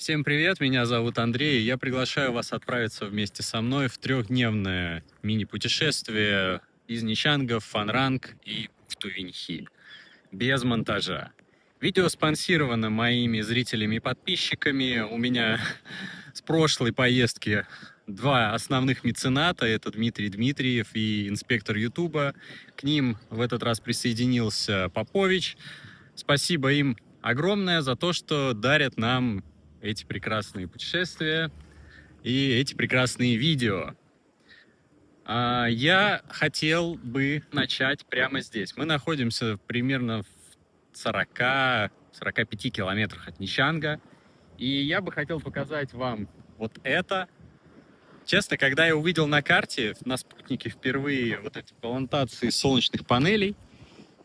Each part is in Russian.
Всем привет, меня зовут Андрей, и я приглашаю вас отправиться вместе со мной в трехдневное мини-путешествие из Ничанга в Фанранг и в Тувиньхи, без монтажа. Видео спонсировано моими зрителями и подписчиками. У меня с прошлой поездки два основных мецената, это Дмитрий Дмитриев и инспектор Ютуба. К ним в этот раз присоединился Попович. Спасибо им огромное за то, что дарят нам эти прекрасные путешествия и эти прекрасные видео. Я хотел бы начать прямо здесь. Мы находимся примерно в 40-45 километрах от Нищанга. И я бы хотел показать вам вот это. Честно, когда я увидел на карте, на спутнике впервые вот эти плантации солнечных панелей,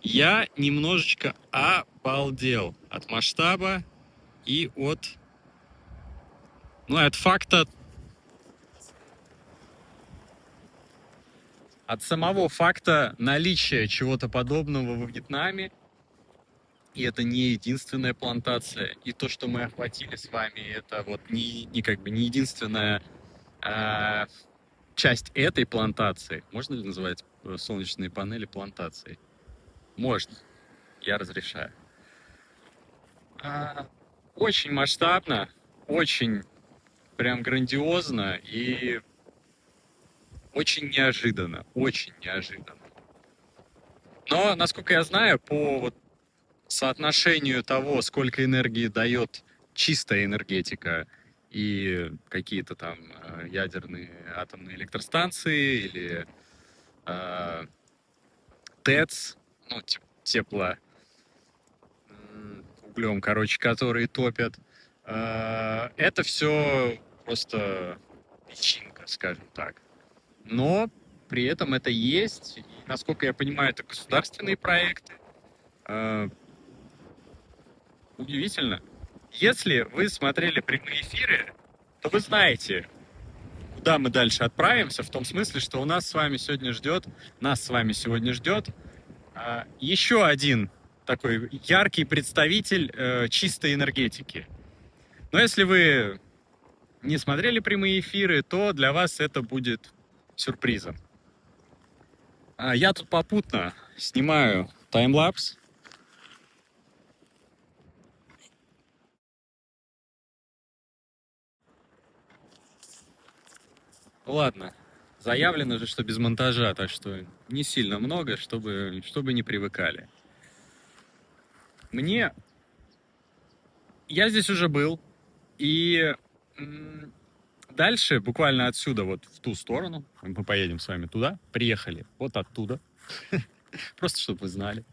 я немножечко обалдел от масштаба и от факта, от самого факта наличия чего-то подобного во Вьетнаме. И это не единственная плантация. И то, что мы охватили с вами, это вот не единственная часть этой плантации. Можно ли называть солнечные панели плантацией? Можно. Я разрешаю. Очень масштабно, очень прям грандиозно и очень неожиданно, очень неожиданно. Но, насколько я знаю, по вот соотношению того, сколько энергии дает чистая энергетика и какие-то там ядерные атомные электростанции или ТЭЦ, ну, тепло углем, короче, которые топят, это все просто песчинка, скажем так. Но при этом это есть. И, насколько я понимаю, это государственные проекты. Удивительно. Если вы смотрели прямые эфиры, то вы знаете, куда мы дальше отправимся, в том смысле, что нас с вами сегодня ждет еще один такой яркий представитель чистой энергетики. Но если вы не смотрели прямые эфиры, то для вас это будет сюрпризом. Я тут попутно снимаю таймлапс. Ладно, заявлено же, что без монтажа, так что не сильно много, чтобы не привыкали. Я здесь уже был, и дальше, буквально отсюда, вот в ту сторону, мы поедем с вами туда, приехали вот оттуда, просто чтобы вы знали.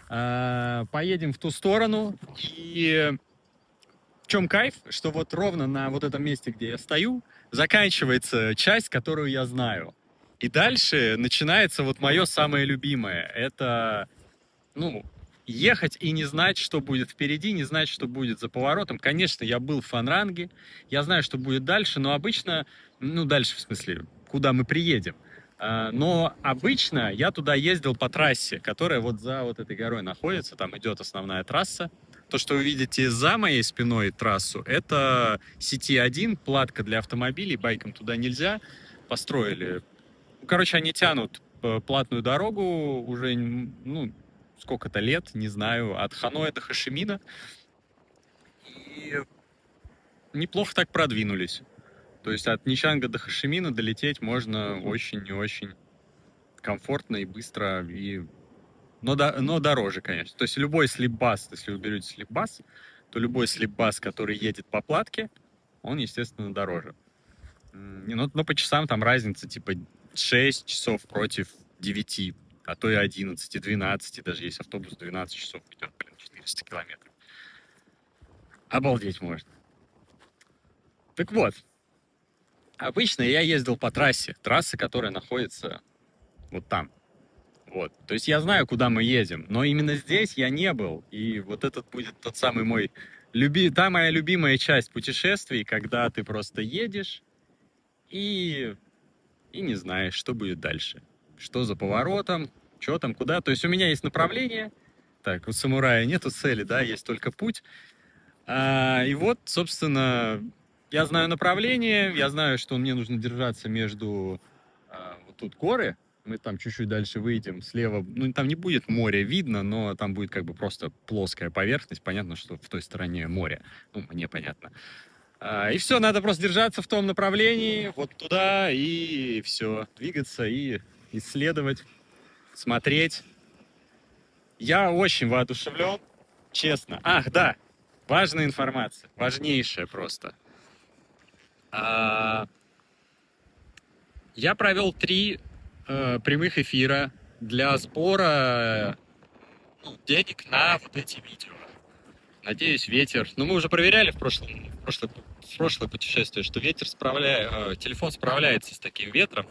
Поедем в ту сторону, и в чем кайф, что вот ровно на вот этом месте, где я стою, заканчивается часть, которую я знаю. И дальше начинается вот мое самое любимое. Это, ехать и не знать, что будет впереди, не знать, что будет за поворотом. Конечно, я был в Фанранге, я знаю, что будет дальше, но обычно, дальше в смысле, куда мы приедем. Но обычно я туда ездил по трассе, которая вот за вот этой горой находится, там идет основная трасса. То, что вы видите за моей спиной трассу, это CT1, платка для автомобилей, байкам туда нельзя. Построили. Короче, они тянут платную дорогу уже, сколько-то лет, не знаю, от Ханоя до Хошимина. И неплохо так продвинулись. То есть от Нищанга до Хошимина долететь можно очень и очень комфортно и быстро, но дороже, конечно. То есть любой слипбас, если вы берете слипбас, то любой слипбас, который едет по платке, он, естественно, дороже. Но по часам там разница типа 6 часов против 9, а то и 11, и 12, даже есть автобус 12 часов идет, 400 километров. Обалдеть можно. Так вот, обычно я ездил по трассе, трасса, которая находится вот там. Вот. То есть я знаю, куда мы едем, но именно здесь я не был. И вот этот будет тот самый та моя любимая часть путешествий, когда ты просто едешь и не знаешь, что будет дальше. Что за поворотом, что там, куда. То есть у меня есть направление. Так, у самурая нету цели, да, есть только путь. И вот, собственно, я знаю направление, я знаю, что мне нужно держаться между вот тут горы. Мы там чуть-чуть дальше выйдем, слева, ну, там не будет моря видно, но там будет как бы просто плоская поверхность. Понятно, что в той стороне море. Ну, мне понятно. И все, надо просто держаться в том направлении, вот туда, и все, двигаться и исследовать, смотреть. Я очень воодушевлен, честно. Ах, да, важная информация, важнейшая просто. А, Я провел 3 прямых эфира для сбора денег на вот эти видео. Надеюсь, ветер... Ну, мы уже проверяли в прошлое путешествие, что телефон справляется с таким ветром.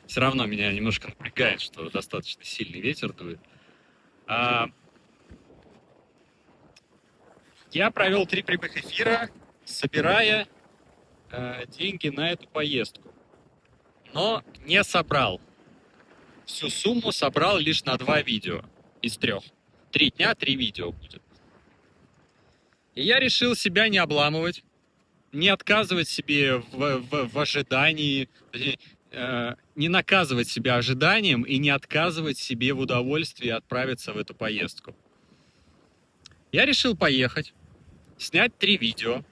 Все равно меня немножко напрягает, что достаточно сильный ветер дует. Я провел 3 прямых эфира, собирая деньги на эту поездку. Но не собрал. Всю сумму собрал лишь на 2 видео из 3. 3 дня, 3 видео будет. И я решил себя не обламывать, не отказывать себе в ожидании, не наказывать себя ожиданием и не отказывать себе в удовольствии отправиться в эту поездку. Я решил поехать, снять 3 видео,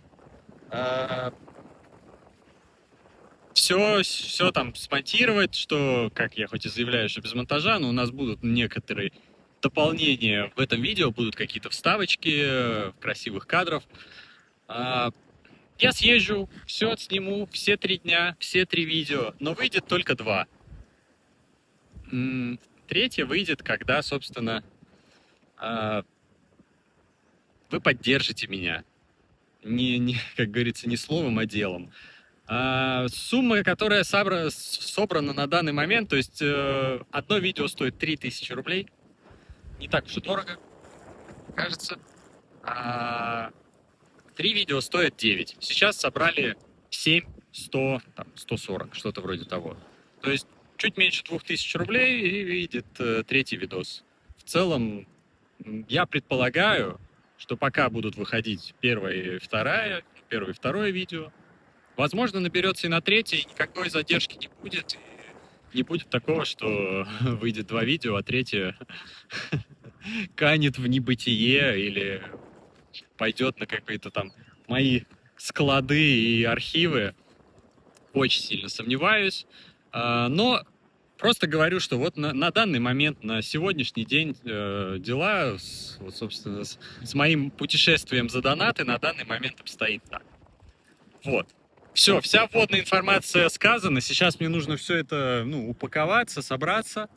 все там смонтировать, что, как я хоть и заявляю, что без монтажа, но у нас будут некоторые дополнения в этом видео, будут какие-то вставочки красивых кадров. Я съезжу, все отсниму, все 3 дня, все 3 видео, но выйдет только 2. Третье выйдет, когда, собственно, вы поддержите меня. Как говорится, не словом, а делом. Сумма, которая собрана на данный момент, то есть одно видео стоит 3000 рублей. Не так уж и дорого, кажется. 3 видео стоят 9. Сейчас собрали 7, 100, там, 140, что-то вроде того. То есть чуть меньше 2000 рублей и выйдет 3-й видос. В целом, я предполагаю, что пока будут выходить первое и второе видео, возможно, наберется и на 3-й, и никакой задержки не будет. И не будет такого, что выйдет 2 видео, а 3-е канет в небытие или пойдет на какие-то там мои склады и архивы. Очень сильно сомневаюсь. Но просто говорю, что вот на данный момент, на сегодняшний день дела, вот, собственно, с моим путешествием за донаты на данный момент обстоит так. Вот. Все, вся вводная информация сказана. Сейчас мне нужно все это, упаковаться, собраться.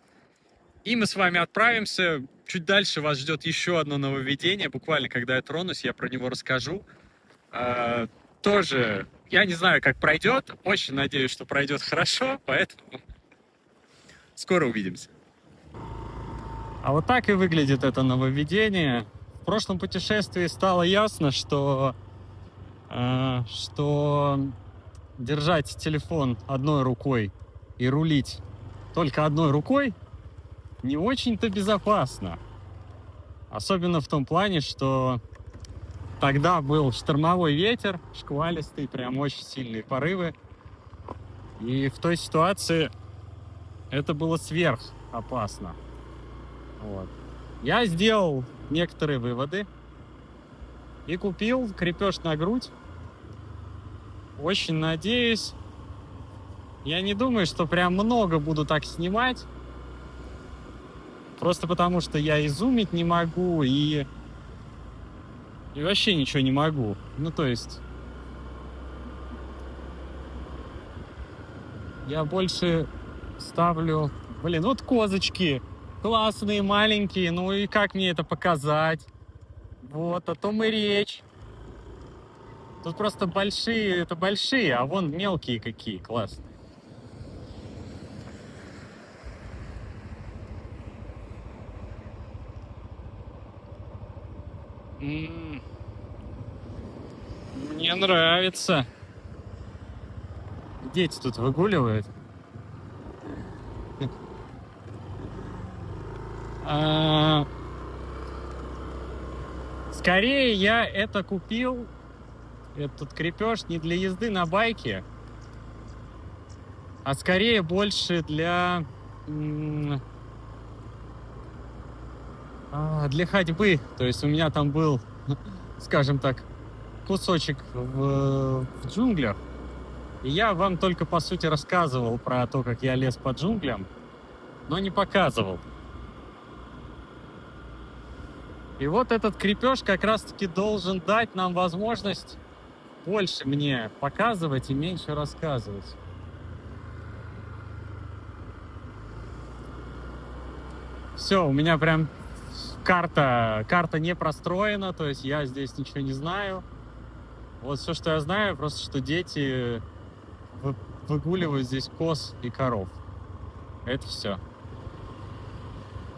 И мы с вами отправимся. Чуть дальше вас ждет еще одно нововведение. Буквально, когда я тронусь, я про него расскажу. Тоже, я не знаю, как пройдет. Очень надеюсь, что пройдет хорошо. Поэтому скоро увидимся. А вот так и выглядит это нововведение. В прошлом путешествии стало ясно, что держать телефон одной рукой и рулить только одной рукой не очень-то безопасно. Особенно в том плане, что тогда был штормовой ветер, шквалистый, прям очень сильные порывы. И в той ситуации это было сверхопасно. Вот. Я сделал некоторые выводы и купил крепеж на грудь. Очень надеюсь. Я не думаю, что прям много буду так снимать. Просто потому, что я и зумить не могу, и вообще ничего не могу. Ну, то есть... Я больше ставлю... Блин, вот козочки. Классные, маленькие. Ну и как мне это показать? Вот, о том и речь. Тут просто большие, это большие, а вон мелкие какие, классные. Мне нравится. Дети тут выгуливают. Скорее я это купил, этот крепеж, не для езды на байке, а скорее больше для ходьбы. То есть у меня там был, скажем так, кусочек в джунглях. И я вам только, по сути, рассказывал про то, как я лез по джунглям, но не показывал. И вот этот крепеж как раз-таки должен дать нам возможность больше мне показывать и меньше рассказывать. Все, у меня прям карта не простроена, то есть я здесь ничего не знаю. Вот все, что я знаю, просто что дети выгуливают здесь коз и коров. Это все.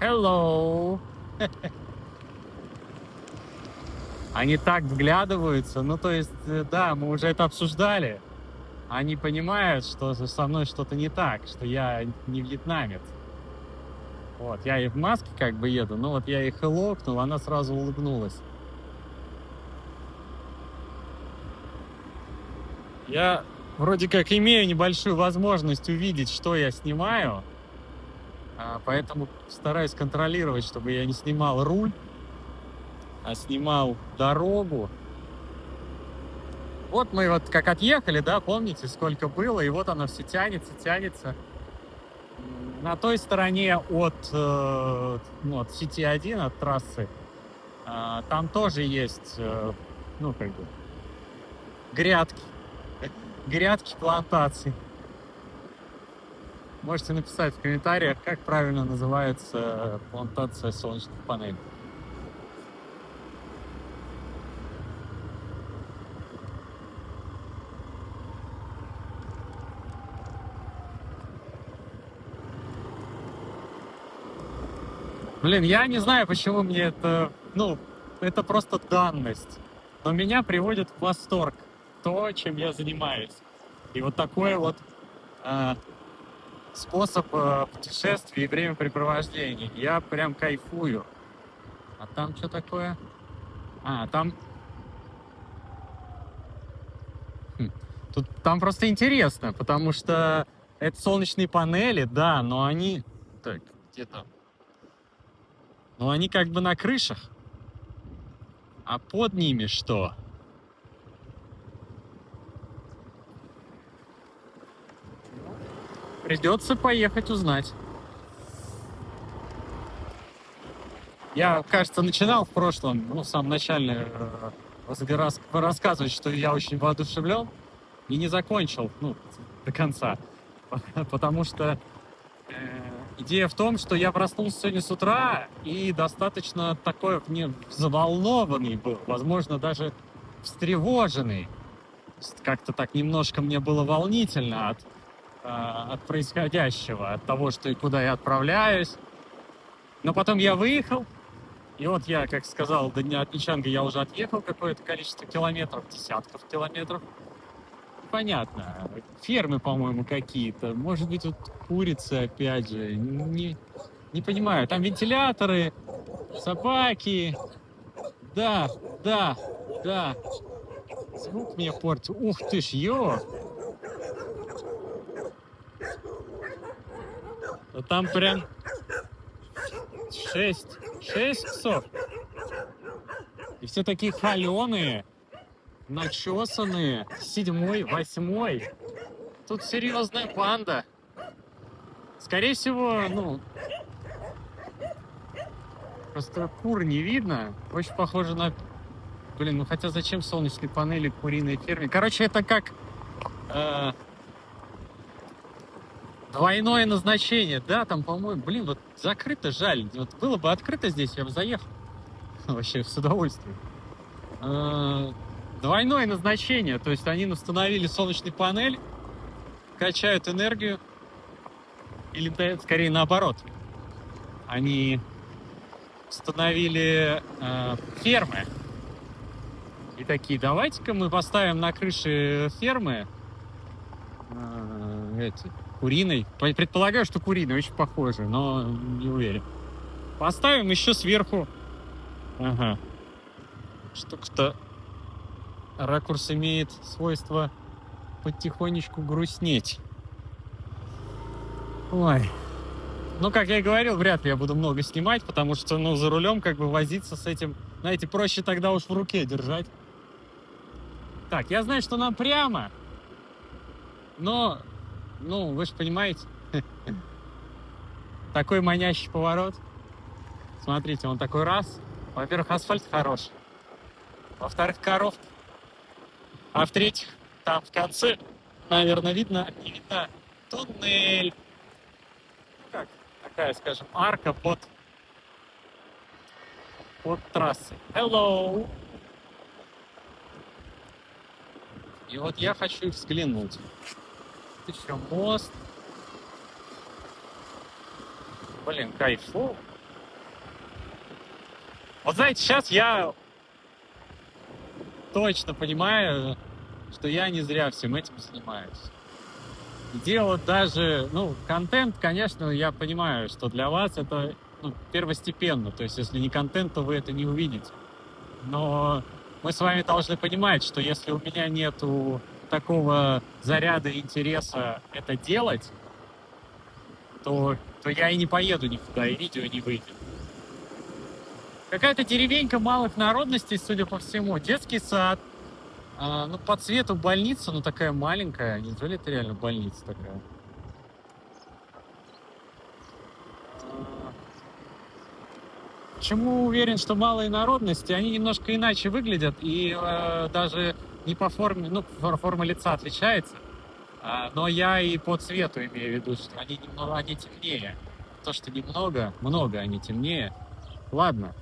Hello! Они так вглядываются, ну то есть, да, мы уже это обсуждали. Они понимают, что со мной что-то не так, что я не вьетнамец. Вот, я и в маске как бы еду, но вот я их и локнул, она сразу улыбнулась. Я вроде как имею небольшую возможность увидеть, что я снимаю, поэтому стараюсь контролировать, чтобы я не снимал руль, а снимал дорогу. Вот мы вот как отъехали, да, помните, сколько было, и вот оно все тянется. На той стороне от сети 1, от трассы, там тоже есть, грядки плантаций. Можете написать в комментариях, как правильно называется плантация солнечных панелей. Блин, я не знаю, почему мне это, это просто данность. Но меня приводит в восторг то, чем я занимаюсь. И вот такой вот способ путешествия и времяпрепровождения. Я прям кайфую. А там что такое? Там просто интересно, потому что это солнечные панели, да, но они... Так, где-то... Но они как бы на крышах. А под ними что? Придется поехать узнать. Я, кажется, начинал в прошлом, в самом начале, рассказывать, что я очень воодушевлен, и не закончил, до конца. Потому что идея в том, что я проснулся сегодня с утра и достаточно такой взволнованный был, возможно, даже встревоженный. Как-то так немножко мне было волнительно от происходящего, от того, что и куда я отправляюсь. Но потом я выехал, и вот я, как сказал, до дня от Ничанга я уже отъехал какое-то количество километров, десятков километров. Понятно. Фермы, по-моему, какие-то. Может быть, вот курицы, опять же. Не понимаю. Там вентиляторы, собаки. Да. Звук мне портит. Ух ты ж, Там прям 6 псов. И все такие холеные, начесанные, 7-й, 8-й. Тут серьезная банда. Скорее всего, просто кур не видно. Очень похоже на... хотя зачем солнечные панели куриной ферме? Короче, это как двойное назначение. Да, там, по-моему, вот закрыто, жаль. Вот было бы открыто здесь, я бы заехал. Вообще, с удовольствием. Двойное назначение. То есть они установили солнечную панель, качают энергию. Или скорее наоборот. Они установили фермы. И такие, давайте-ка мы поставим на крыше фермы куриной. Предполагаю, что куриной, очень похоже, но не уверен. Поставим еще сверху Штука-то ракурс имеет свойство потихонечку грустнеть. Ой. Ну, как я и говорил, вряд ли я буду много снимать, потому что, ну, за рулем как бы возиться с этим, знаете, проще тогда уж в руке держать. Так, я знаю, что нам прямо, но, ну, вы же понимаете, такой манящий поворот. Смотрите, он такой раз. Во-первых, асфальт хороший. Во-вторых, коров. А в-третьих, там в конце, наверное, видно, не видно, туннель. Ну как, такая, скажем, арка под трассой. Hello! И вот я хочу взглянуть. Тут еще мост. Блин, кайфово. Вот знаете, сейчас я точно понимаю, что я не зря всем этим занимаюсь. И дело даже, ну, контент, конечно, я понимаю, что для вас это, ну, первостепенно. То есть, если не контент, то вы это не увидите. Но мы с вами должны понимать, что если у меня нету такого заряда интереса это делать, то я и не поеду никуда, и видео не выйдет. Какая-то деревенька малых народностей, судя по всему. Детский сад. Ну, по цвету больница, но такая маленькая. Неужели это реально больница такая? Почему уверен, что малые народности, они немножко иначе выглядят, и даже не по форме, ну, форма лица отличается, но я и по цвету имею в виду, что они немного, они темнее. То, что немного, много они темнее. Ладно.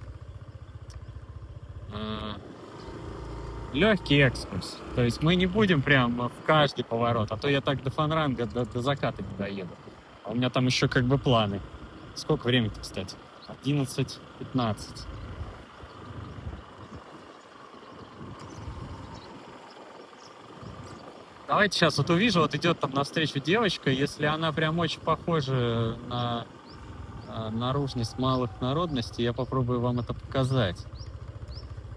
Легкий экскурс. То есть мы не будем прям в каждый поворот, а то я так до Фанранга, до заката не доеду. А у меня там еще как бы планы. Сколько времени-то, кстати? 11:15. Давайте сейчас вот увижу, вот идет там навстречу девочка, если она прям очень похожа на наружность малых народностей, я попробую вам это показать.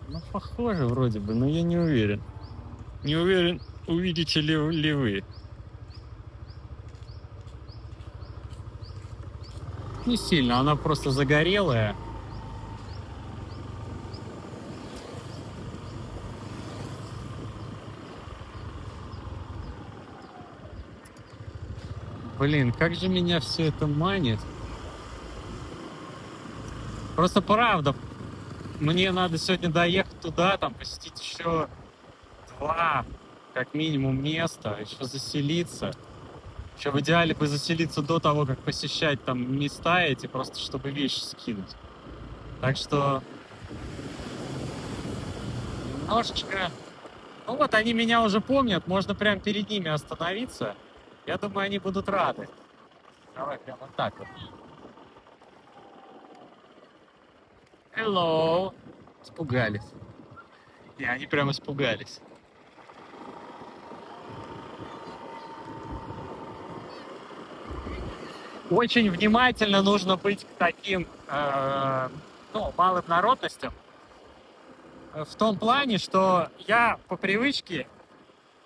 Ну, похоже вроде бы, но я не уверен. Не уверен, увидите ли вы. Не сильно, она просто загорелая. Блин, как же меня все это манит. Просто правда, мне надо сегодня доехать туда, там посетить еще 2, как минимум, места, еще заселиться. Еще в идеале бы заселиться до того, как посещать там места эти, просто чтобы вещи скинуть. Так что немножечко... Ну вот, они меня уже помнят, можно прям перед ними остановиться. Я думаю, они будут рады. Давай прям вот так вот. Hello. Испугались. И они прям испугались. Очень внимательно нужно быть к таким малым народностям. В том плане, что я по привычке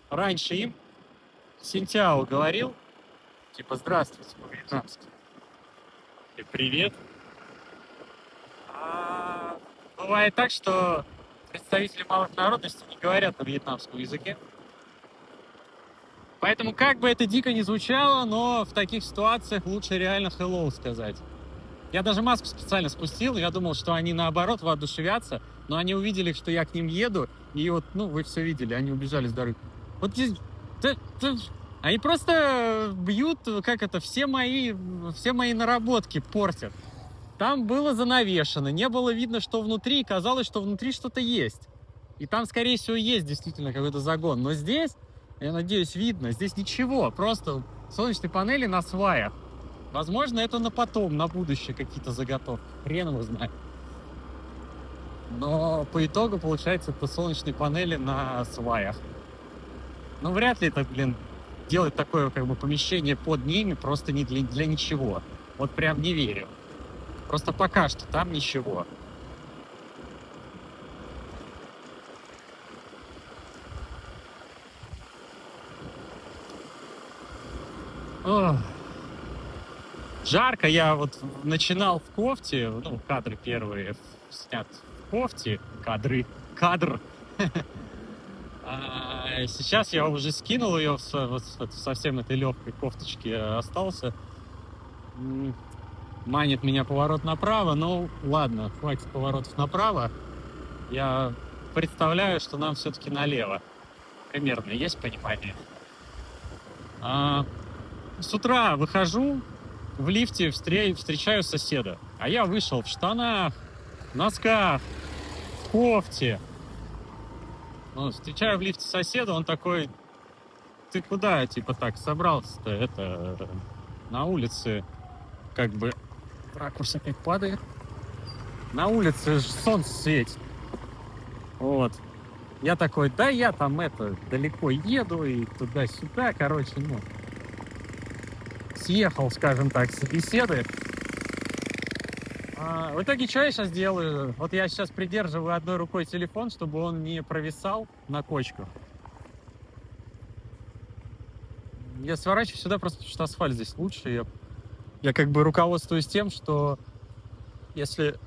раньше им синтяо говорил, типа здравствуйте по-вьетнамски. И привет. А бывает так, что представители малых народностей не говорят на вьетнамском языке. Поэтому, как бы это дико не звучало, но в таких ситуациях лучше реально hello сказать. Я даже маску специально спустил, я думал, что они наоборот воодушевятся, но они увидели, что я к ним еду, и вот, ну, вы все видели, они убежали с дороги. Вот здесь... Они просто бьют, как это, все мои наработки портят. Там было занавешено, не было видно, что внутри, и казалось, что внутри что-то есть. И там, скорее всего, есть действительно какой-то загон. Но здесь, я надеюсь, видно, здесь ничего, просто солнечные панели на сваях. Возможно, это на потом, на будущее какие-то заготовки. Хрен его знает. Но по итогу, получается, это солнечные панели на сваях. Ну, вряд ли это, делать такое, как бы, помещение под ними просто не для ничего. Вот прям не верю. Просто пока что там ничего. Ох, жарко. Я вот начинал в кофте, ну, кадры первые снят в кофте, кадр. А сейчас я уже скинул ее вот в совсем этой легкой кофточке остался. Манит меня поворот направо, ну ладно, хватит поворотов направо. Я представляю, что нам все-таки налево. Примерно есть понимание. С утра выхожу, в лифте встречаю соседа. А я вышел в штанах, носках, в кофте. Ну, встречаю в лифте соседа, он такой: ты куда, типа, так собрался-то? Это на улице, как бы, ракурс опять падает. На улице солнце светит. Вот. Я такой: да я там далеко еду и туда-сюда, короче, ну, съехал, скажем так, с беседы. В итоге, что я сейчас делаю? Вот я сейчас придерживаю одной рукой телефон, чтобы он не провисал на кочках. Я сворачиваю сюда просто потому, что асфальт здесь лучше. Я как бы руководствуюсь тем, что если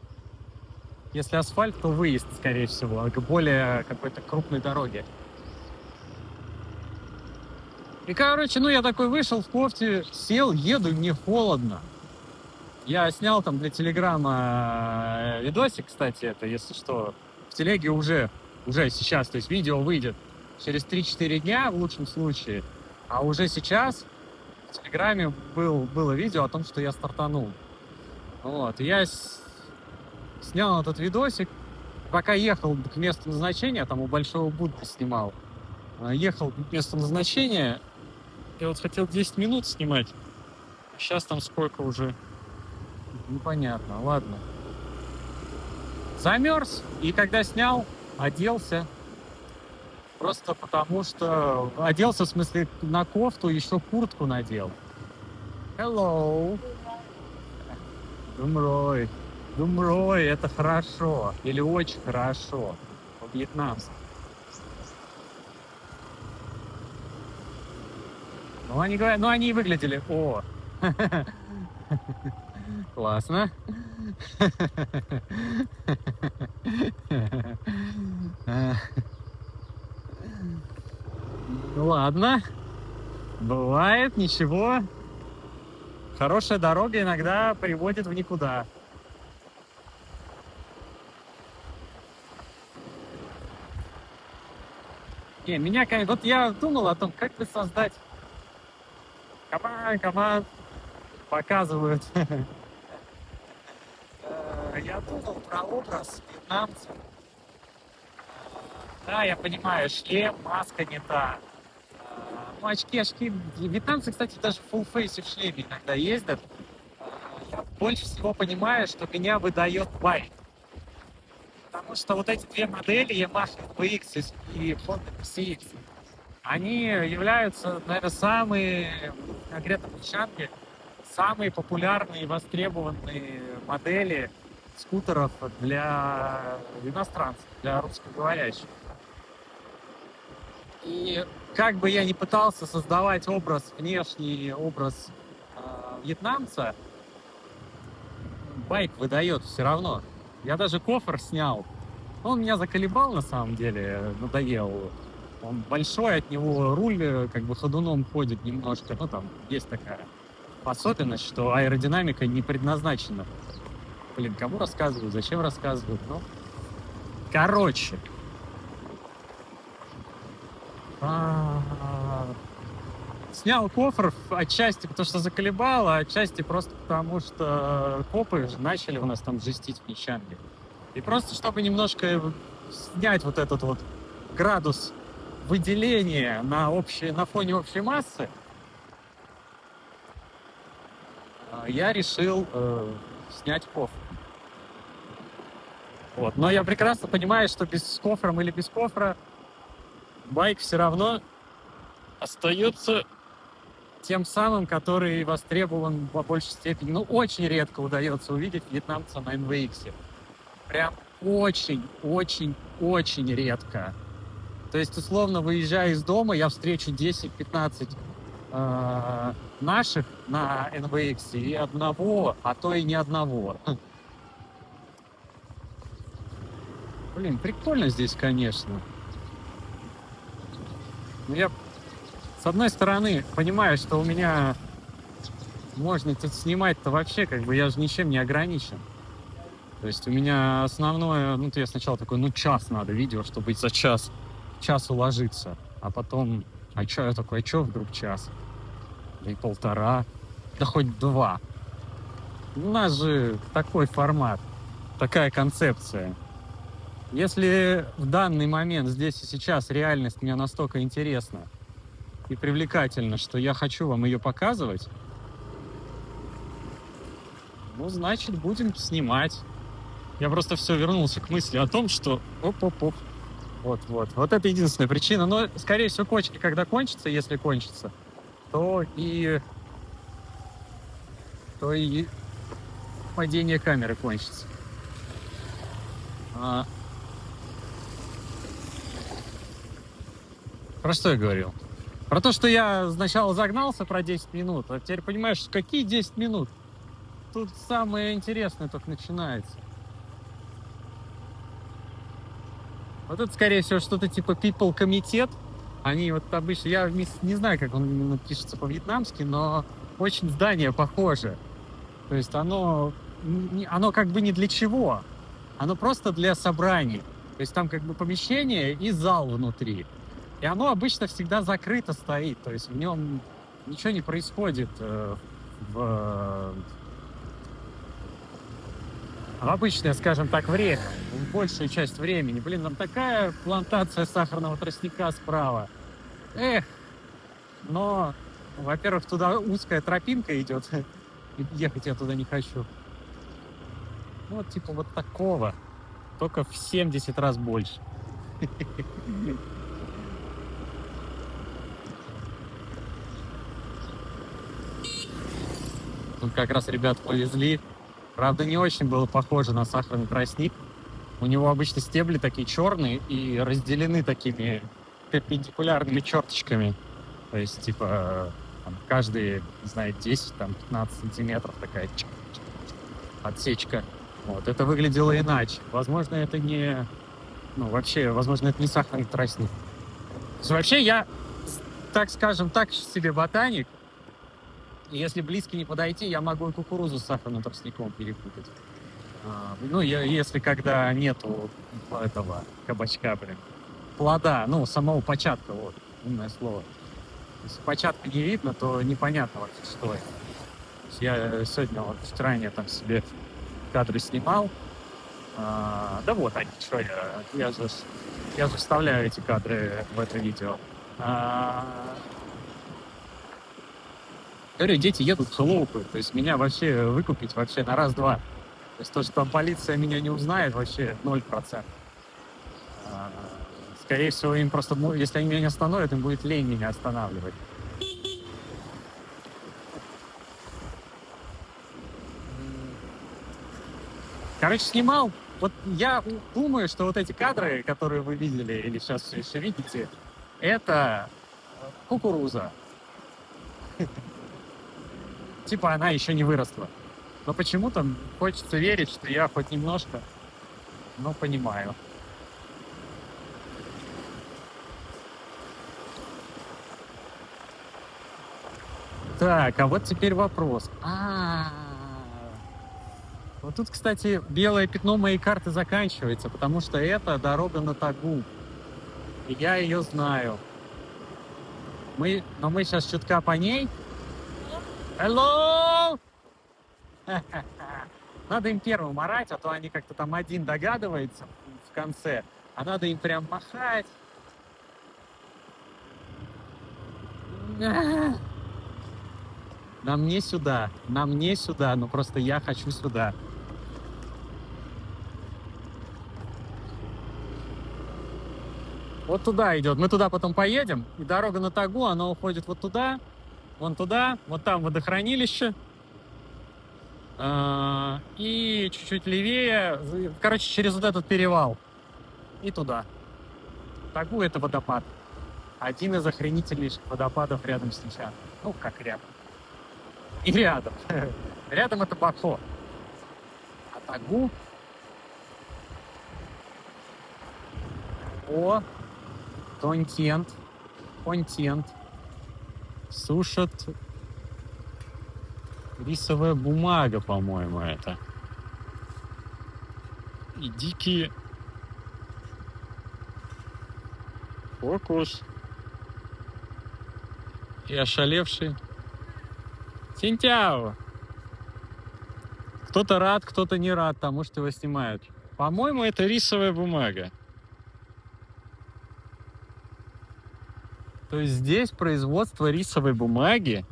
асфальт, то выезд, скорее всего, к более какой-то крупной дороге. И, короче, ну, я такой вышел в кофте, сел, еду, и мне холодно. Я снял там для Телеграма видосик, кстати, это, если что, в телеге уже сейчас, то есть видео выйдет через 3-4 дня в лучшем случае, а уже сейчас в Телеграме было видео о том, что я стартанул. Вот, и я снял этот видосик, пока ехал к месту назначения, там у Большого Будды снимал, ехал к месту назначения, я вот хотел 10 минут снимать, сейчас там сколько уже... Непонятно, ладно. Замерз, и когда снял, оделся. Просто потому что... Оделся, в смысле, на кофту, еще куртку надел. Hello. Думрой. Думрой, это хорошо. Или очень хорошо. По-вьетнамски. Ну, они говорят, ну, они выглядели... О! Классно. Ладно. Бывает, ничего. Хорошая дорога иногда приводит в никуда. Меня, вот я думал о том, как бы создать команд, показывают. Я думал про образ вьетнамца. Да, я понимаю, шлем, маска не та. Ну, очки. Вьетнамцы, кстати, даже в full face в шлеме иногда ездят. Я больше всего понимаю, что меня выдает байк. Потому что вот эти две модели, Yamaha FX и Honda PCX, они являются, наверное, самые, конкретно в Чанге, самые популярные и востребованные модели скутеров для иностранцев, для русскоговорящих. И как бы я ни пытался создавать внешний образ вьетнамца, байк выдает все равно. Я даже кофр снял. Он меня заколебал, на самом деле, надоел. Он большой, от него руль как бы ходуном ходит немножко. Ну, там есть такая особенность, что аэродинамика не предназначена. Блин, кому рассказывают, зачем рассказывают? Ну, короче. Снял кофр отчасти потому, что заколебало, а отчасти просто потому, что копы начали у нас там жестить в Нищанге. И просто, чтобы немножко снять вот этот вот градус выделения на фоне общей массы, я решил снять кофр. Вот. Но я прекрасно понимаю, что с кофром или без кофра байк все равно остается тем самым, который востребован по большей степени. Ну, очень редко удается увидеть вьетнамца на NVX. Прям очень редко. То есть, условно, выезжая из дома, я встречу 10-15 наших на NVX и одного, а то и не одного. Блин, прикольно здесь, конечно. Но я, с одной стороны, понимаю, что у меня можно тут снимать-то вообще, как бы я же ничем не ограничен. То есть у меня основное, ну, я сначала такой, час надо видео, чтобы за час уложиться. А потом, а чё я такой, а чё вдруг час? Да и 1,5, да хоть 2. У нас же такой формат, такая концепция. Если в данный момент, здесь и сейчас, реальность мне настолько интересна и привлекательна, что я хочу вам ее показывать, ну, значит, будем снимать. Я просто все вернулся к мысли о том, что оп-оп-оп. Вот это единственная причина. Но, скорее всего, кочки, когда кончатся, если кончится, то и падение камеры кончится. Про что я говорил? Про то, что я сначала загнался про 10 минут, а теперь понимаешь, какие 10 минут? Тут самое интересное только начинается. Вот это, скорее всего, что-то типа People комитет. Они вот обычно, я не знаю, как он именно пишется по-вьетнамски, но очень здание похоже. То есть оно как бы не для чего. Оно просто для собраний. То есть там как бы помещение и зал внутри. И оно обычно всегда закрыто стоит. То есть в нем ничего не происходит в обычное, скажем так, время. В большую часть времени. Блин, там такая плантация сахарного тростника справа. Эх! Но, во-первых, туда узкая тропинка идет. И ехать я туда не хочу. Вот типа вот такого. Только в 70 раз больше. Тут как раз ребята повезли. Правда, не очень было похоже на сахарный тростник. У него обычно стебли такие черные и разделены такими перпендикулярными черточками. То есть, типа, там, каждые, не знаю, 10-15 сантиметров такая отсечка. Вот, это выглядело иначе. Возможно, это не... возможно, это не сахарный тростник. То есть, вообще, я, так скажем, так себе ботаник. И если близко не подойти, я могу и кукурузу с сахарным тростником перепутать. Если когда нету этого кабачка, плода, самого початка, вот, умное слово. Если початка не видно, то непонятно вообще, что это. Я сегодня, вчера я там себе кадры снимал. Да вот они, что я же вставляю эти кадры в это видео. Говорю, дети едут в хлопы, то есть меня вообще выкупить вообще на раз-два. То есть то, что там полиция меня не узнает, вообще 0%. Скорее всего, им просто, если они меня не остановят, им будет лень меня останавливать. Короче, снимал. Вот я думаю, что вот эти кадры, которые вы видели, или сейчас все еще видите, это кукуруза. Типа она еще не выросла. Но почему-то хочется верить, что я хоть немножко, но понимаю. Так, а вот теперь вопрос. Вот тут, кстати, белое пятно моей карты заканчивается, потому что это дорога на Тагум. И я ее знаю. Но мы сейчас чутка по ней. Hello! Надо им первым орать, а то они как-то там один догадывается в конце, а надо им прям махать. Нам не сюда, но просто я хочу сюда. Вот туда идет, мы туда потом поедем, и дорога на Тагу, она уходит вот туда, вон туда, вот там водохранилище. И чуть-чуть левее, через вот этот перевал. И туда. Тагу — это водопад. один из охренительнейших водопадов рядом с Нечаном. Ну, как рядом. И рядом. Рядом это Бако. А Тагу... О, контент. Сушат рисовая бумага, по-моему, это. И дикие... Фокус. И ошалевший. Синтяо. Кто-то рад, кто-то не рад тому, что его снимают. По-моему, это рисовая бумага. То есть здесь производство рисовой бумаги.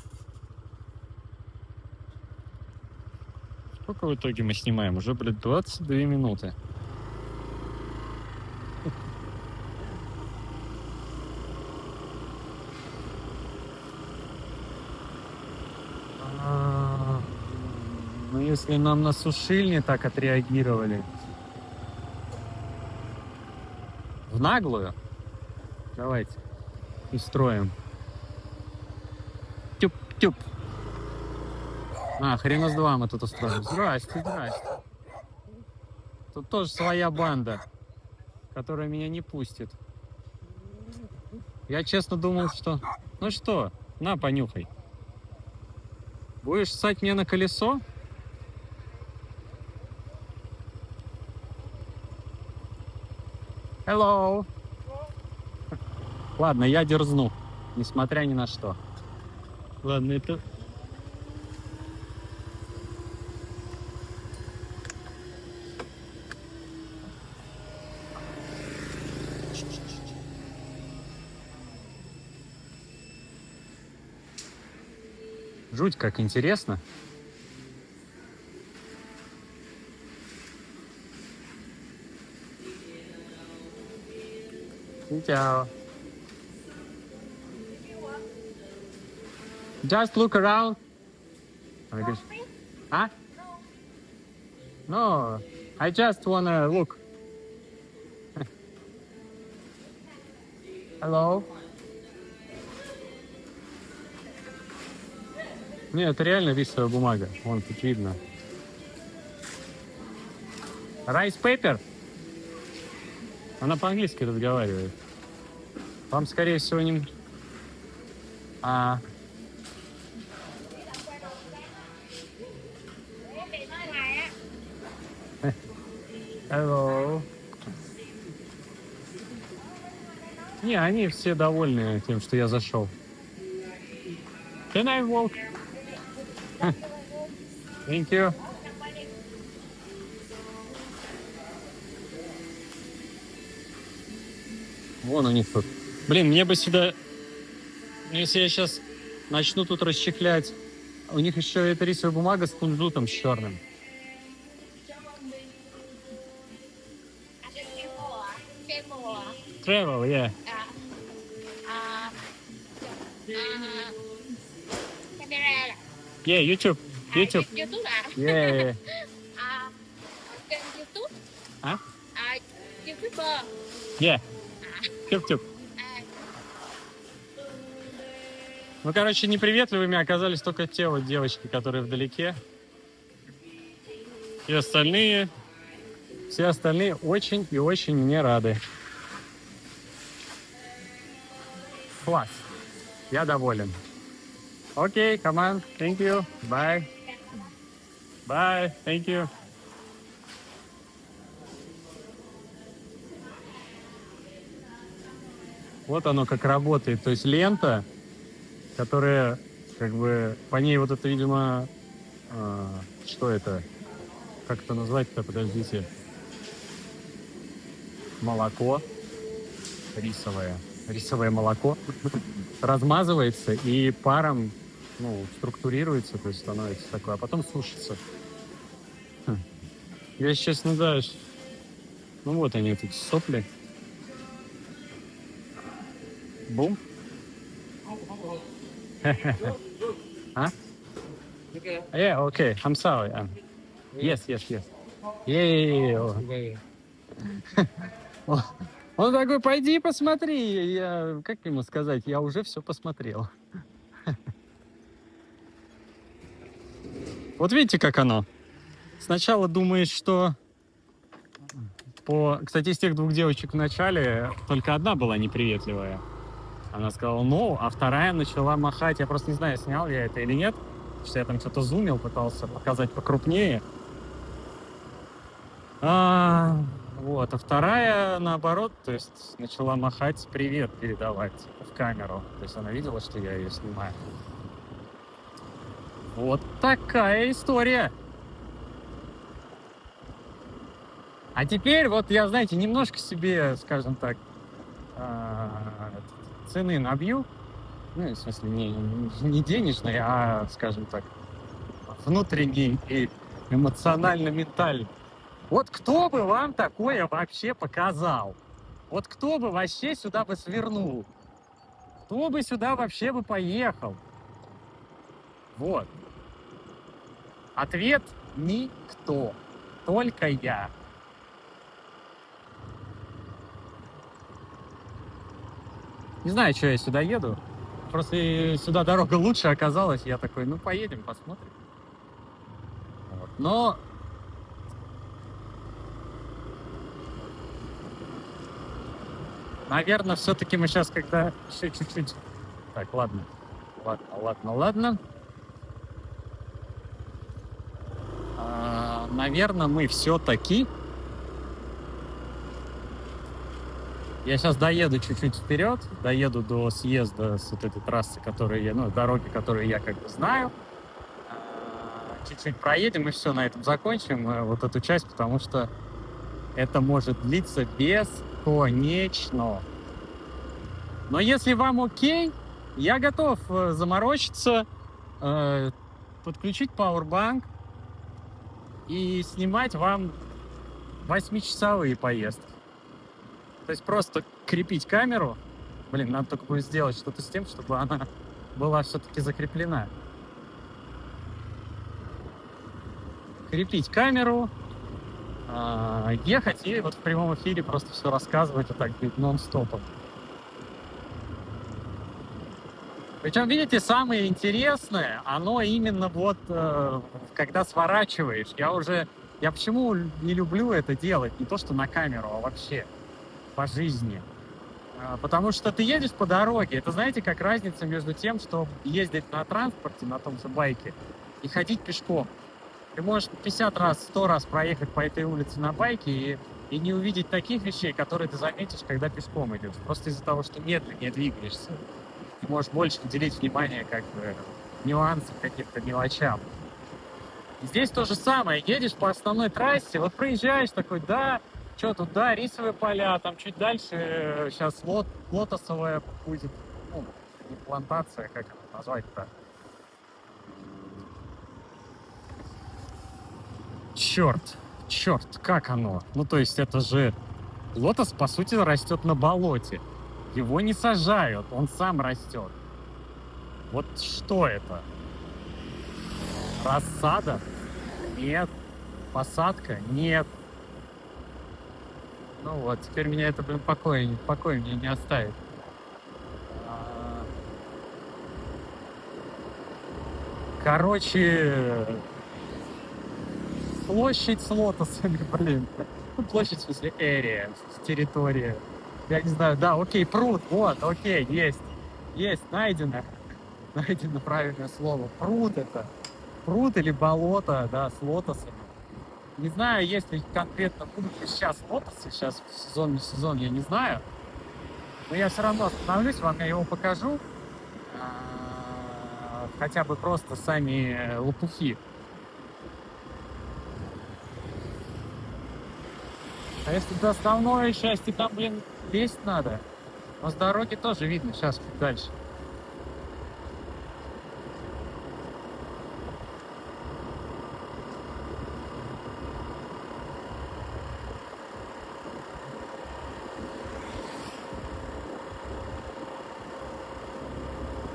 Сколько в итоге мы снимаем? Уже, 22 минуты. Ну, если нам на сушильне так отреагировали. В наглую? Давайте устроим. Тюп-тюп. Хрена с два мы тут устроим. Здрасте. Тут тоже своя банда, которая меня не пустит. Я честно думал, что... Ну что, на, понюхай. Будешь ссать мне на колесо? Hello. Ладно, я дерзну, несмотря ни на что. Ладно, это... Жуть, как интересно. Ciao. Just look around. Huh? No, I just wanna look. Hello. Нет, это реально рисовая бумага. Вон тут видно. Rice paper? Она по-английски разговаривает. Вам, скорее всего, не... Hello. Не, они все довольны тем, что я зашел. Can I walk? Thank you. Вон у них тут. Блин, мне бы сюда... Ну, если я сейчас начну тут расчехлять... У них еще эта рисовая бумага с кунжутом с черным. Travel, yeah. Yeah, YouTube. YouTube. YouTube à? Yeah. Kênh YouTube? А? YouTuber. Yeah. Тюп-тюп. Ну, короче, неприветливыми оказались только те вот девочки, которые вдалеке. И остальные... Все остальные очень и очень мне рады. Класс. Я доволен. Окей, come on. Thank you. Bye. Bye. Thank you. Вот оно как работает. То есть лента, которая, как бы, по ней вот это, видимо, что это? Как это назвать-то? Подождите. Молоко. Рисовое молоко. Размазывается и паром, ну, структурируется, то есть становится такое, а потом сушится. Я сейчас, ну да, ну вот они тут сопли. Бум. А? Yeah, okay. I'm sorry. Yes. Yeah. Он такой, пойди посмотри. Я, как ему сказать, я уже все посмотрел. Вот видите, как оно? Сначала думаешь, что... Кстати, из тех двух девочек в начале только одна была неприветливая. Она сказала «ну», а вторая начала махать. Я просто не знаю, снял я это или нет. Потому что я там что-то зумил, пытался показать покрупнее. Вот, а вторая, наоборот, то есть начала махать «привет» передавать в камеру. То есть она видела, что я ее снимаю. Вот такая история. А теперь вот я, знаете, немножко себе, скажем так, цены набью. Ну, в смысле, не денежной, а, скажем так, внутренней и эмоционально-ментальной. Вот кто бы вам такое вообще показал? Вот кто бы вообще сюда бы свернул? Кто бы сюда вообще бы поехал? Вот. Ответ – никто. Только я. Не знаю, что я сюда еду. Просто сюда дорога лучше оказалась. Я такой, ну поедем, посмотрим. Вот. Но... наверное, все-таки мы сейчас, когда еще чуть-чуть... Так, ладно. Ладно. Наверное, мы все-таки... Я сейчас доеду чуть-чуть вперед, доеду до съезда с вот этой трассы, которую я, ну, дороги, которые я как бы знаю. Чуть-чуть проедем и все, на этом закончим вот эту часть, потому что это может длиться бесконечно. Но если вам окей, я готов заморочиться, подключить пауэрбанк и снимать вам 8-часовые поездки. То есть просто крепить камеру. Блин, надо только будет сделать что-то с тем, чтобы она была все-таки закреплена. Крепить камеру, ехать и вот в прямом эфире просто все рассказывать вот так нон-стопом. Причем, видите, самое интересное, оно именно вот когда сворачиваешь. Я почему не люблю это делать? Не то, что на камеру, а вообще по жизни. Потому что ты едешь по дороге. Это, знаете, как разница между тем, что ездить на транспорте, на том же байке, и ходить пешком. Ты можешь 50 раз, 100 раз проехать по этой улице на байке и не увидеть таких вещей, которые ты заметишь, когда пешком идешь. Просто из-за того, что медленнее двигаешься. Ты можешь больше уделить внимание как бы нюансам, каким-то мелочам. И здесь то же самое. Едешь по основной трассе, вот проезжаешь такой, да, что тут, да, рисовые поля, там чуть дальше сейчас лотосовая будет, ну, не плантация, как это назвать-то. Черт, как оно? Ну, то есть это же лотос, по сути, растет на болоте. Его не сажают, он сам растет. Вот что это? Рассада? Нет. Посадка? Нет. Ну вот, теперь меня это, блин, покой мне не оставит. Короче, площадь с лотосами, блин. Ну, площадь, в смысле, area, территория. Я не знаю, да, окей, пруд, вот, окей, есть, найдено правильное слово. Пруд это. Пруд или болото, да, с лотосами. Не знаю, если конкретно будут ли сейчас лотосы, сейчас в сезон, не сезон, я не знаю. Но я все равно остановлюсь, вам я его покажу. Хотя бы просто сами лопухи. А если до основной части там, блин, лезть надо. Но с дороги тоже видно, сейчас чуть дальше.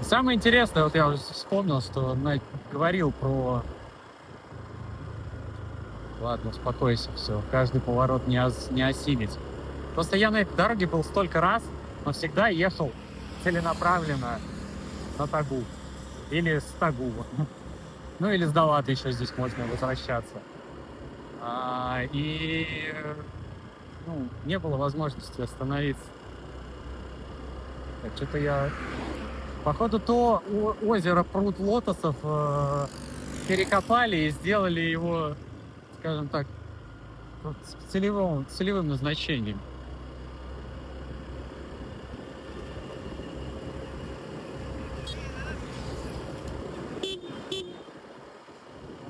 Самое интересное, вот я уже вспомнил, что говорил про... Ладно, успокойся, все. Каждый поворот не осилить. Просто я на этой дороге был столько раз, но всегда ехал целенаправленно на Тагу. Или с Тагу. Ну или с Далата еще здесь можно возвращаться. И ну, не было возможности остановиться. Так, что-то я... Походу, то озеро пруд лотосов перекопали и сделали его, скажем так, вот с целевым назначением.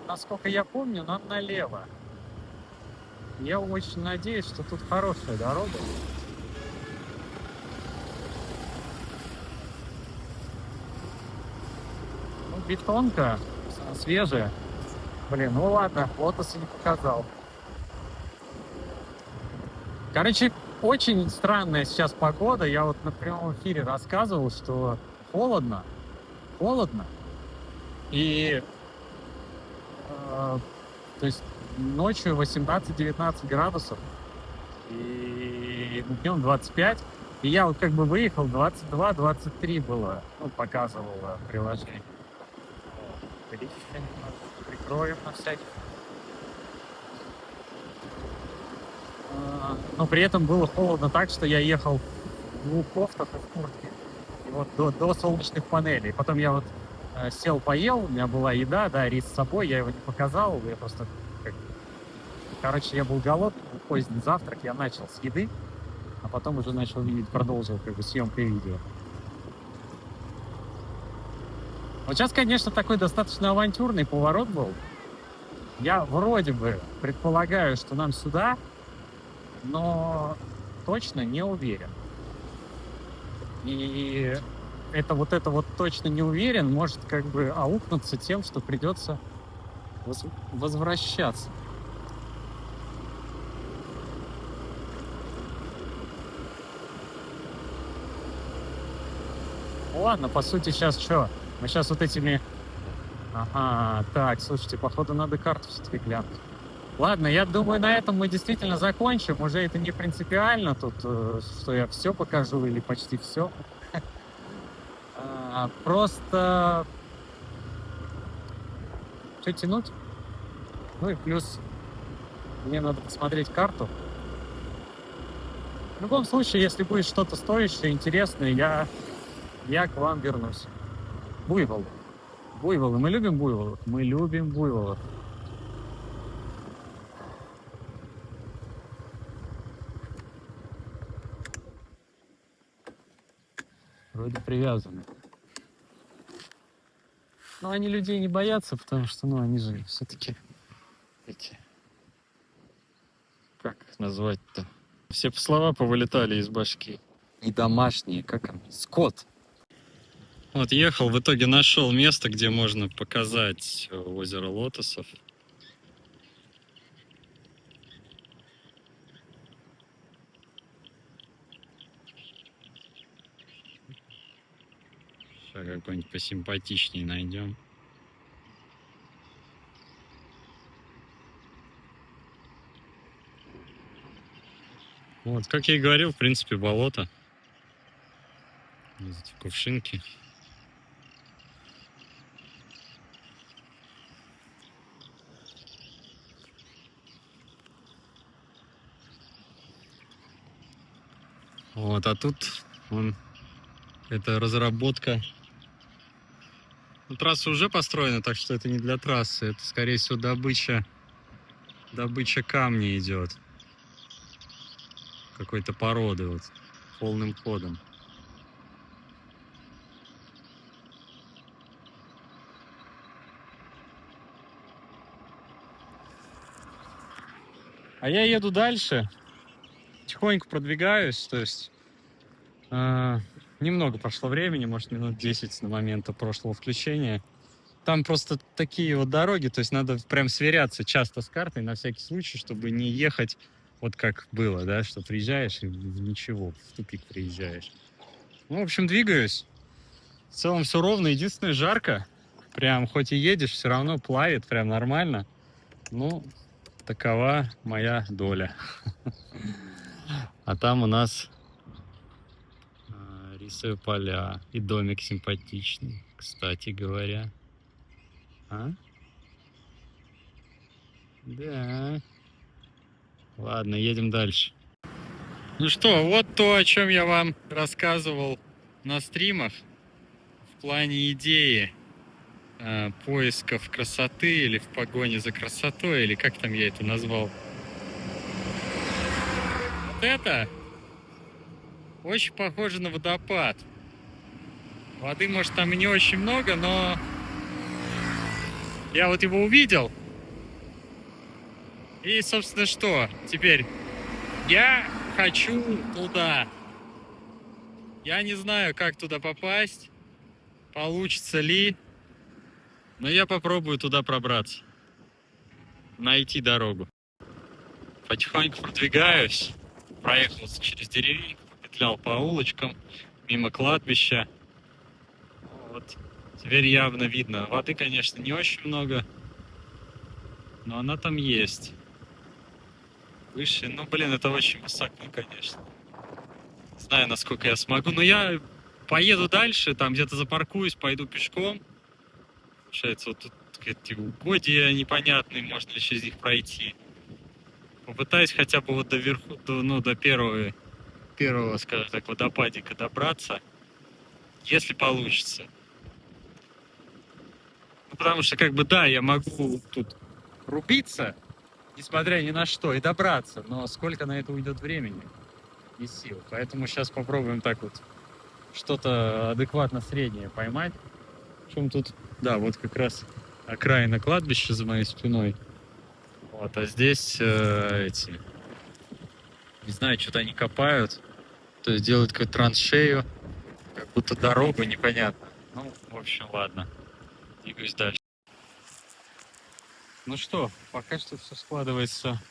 Насколько я помню, нам налево. Я очень надеюсь, что тут хорошая дорога. Ну, бетонка свежая. Блин, ну ладно, лотосы не показал. Короче, очень странная сейчас погода. Я вот на прямом эфире рассказывал, что холодно. Холодно. И то есть ночью 18-19 градусов. И днем 25. И я вот как бы выехал, 22-23 было. Ну, показывало приложение. Прикроем на всякий. Но при этом было холодно так, что я ехал в двух кофтах и в куртке. И вот до солнечных панелей. Потом я вот сел, поел, у меня была еда, да, рис с собой, я его не показал, я просто... Короче, я был голодный, поздний завтрак, я начал с еды, а потом уже начал видеть, продолжил как бы съемкой видео. Вот сейчас, конечно, такой достаточно авантюрный поворот был. Я вроде бы предполагаю, что нам сюда, но точно не уверен. И это вот точно не уверен может как бы аукнуться тем, что придется возвращаться. Ладно, по сути, сейчас что? Мы сейчас вот этими... Ага, так, слушайте, походу надо карту все-таки глянуть. Ладно, я думаю, на этом мы действительно закончим. Уже это не принципиально тут, что я все покажу или почти все. Просто... Что тянуть? Ну и плюс мне надо посмотреть карту. В любом случае, если будет что-то стоящее, интересное, я к вам вернусь. Буйвол. Буйволы. Мы любим буйволов? Мы любим буйволов. Вроде привязаны. Но они людей не боятся, потому что, ну, они же все-таки эти... Как их назвать-то? Все слова повылетали из башки. Не домашние, как они? Скот. Вот ехал, в итоге нашел место, где можно показать озеро лотосов. Сейчас какой-нибудь посимпатичнее найдем. Вот, как я и говорил, в принципе, болото. Эти кувшинки. Вот, а тут это разработка. Ну, трасса уже построена, так что это не для трассы. Это, скорее всего, добыча камня идет. Какой-то породы вот полным ходом. А я еду дальше, тихонько продвигаюсь, то есть немного прошло времени, может минут 10 с момента прошлого включения. Там просто такие вот дороги, то есть надо прям сверяться часто с картой на всякий случай, чтобы не ехать вот как было, да, что приезжаешь и ничего, в тупик приезжаешь. Ну, в общем, двигаюсь. В целом все ровно, единственное, жарко. Прям, хоть и едешь, все равно плавит, прям нормально. Ну, такова моя доля. А там у нас рисовые поля и домик симпатичный, кстати говоря. А? Да. Ладно, едем дальше. Ну что, вот то, о чем я вам рассказывал на стримах в плане идеи поисков красоты или в погоне за красотой, или как там я это назвал. Вот это очень похоже на водопад. Воды, может, там и не очень много, но я вот его увидел. И, собственно, что? Теперь я хочу туда. Я не знаю, как туда попасть, получится ли, но я попробую туда пробраться. Найти дорогу. Потихоньку продвигаюсь. Проехался через деревеньку, попетлял по улочкам, мимо кладбища. Вот. Теперь явно видно. Воды, конечно, не очень много, но она там есть. Выше, ну, блин, это очень высоко, конечно. Не знаю, насколько я смогу, но я поеду дальше, там где-то запаркуюсь, пойду пешком. Получается, вот тут эти угодья непонятные, можно ли через них пройти. Попытаюсь хотя бы вот до верху, до первого, скажем так, водопадика добраться, если получится. Ну, потому что, как бы, да, я могу тут рубиться, несмотря ни на что, и добраться, но сколько на это уйдет времени и сил. Поэтому сейчас попробуем так вот что-то адекватно среднее поймать. Причем тут, да, вот как раз окраина кладбища за моей спиной. Вот, а здесь эти, не знаю, что-то они копают, то есть делают какую-то траншею, как будто дорога, непонятно. Ну, в общем, ладно, двигаюсь дальше. Ну что, пока что все складывается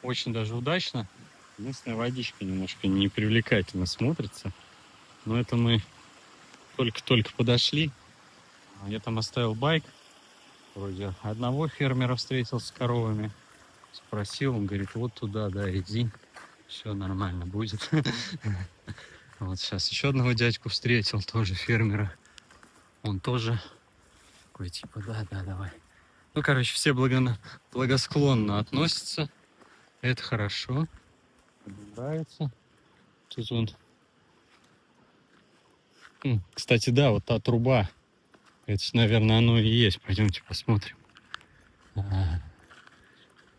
очень даже удачно. Единственная, водичка немножко непривлекательно смотрится. Но это мы только-только подошли. Я там оставил байк. Вроде одного фермера встретил с коровами. Спросил, он говорит, вот туда, да, иди. Все нормально будет. Вот сейчас еще одного дядьку встретил, тоже фермера. Он тоже такой, типа, да, давай. Ну, короче, все благосклонно относятся. Это хорошо. Мне нравится. Тут он... Кстати, да, вот та труба. Это, наверное, оно и есть. Пойдемте посмотрим.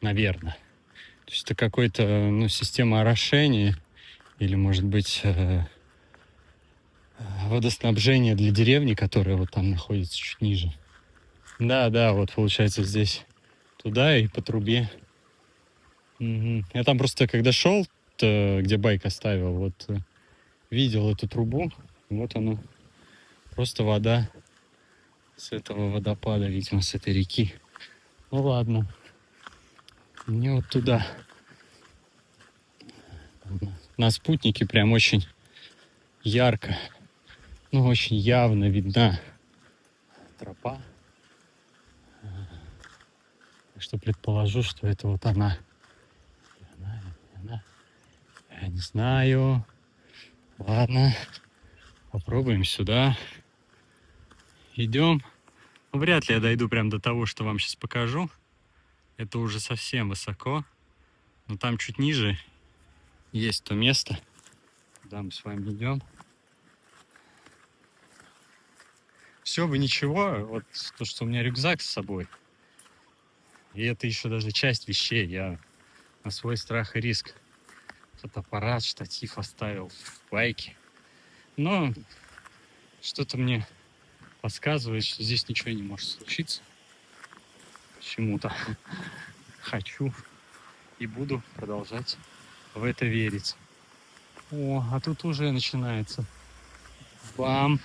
Наверное. То есть это какой-то, ну, система орошения или, может быть, водоснабжение для деревни, которая вот там находится чуть ниже. Да, вот получается здесь туда и по трубе. Угу. Я там просто когда шел, где байк оставил, вот видел эту трубу. Вот оно. Просто вода с этого водопада, видимо, с этой реки. Ну ладно. Мне вот туда. На спутнике прям очень ярко, ну, очень явно видна тропа. Что предположу, что это вот она. Она. Я не знаю. Ладно. Попробуем сюда. Идем. Ну, вряд ли я дойду прям до того, что вам сейчас покажу. Это уже совсем высоко. Но там чуть ниже есть то место, куда мы с вами идем. Все бы ничего, вот то, что у меня рюкзак с собой. И это еще даже часть вещей. Я на свой страх и риск фотоаппарат, штатив оставил в байке. Но что-то мне подсказывает, что здесь ничего не может случиться. Почему-то хочу и буду продолжать в это верить. О, а тут уже начинается. Бам!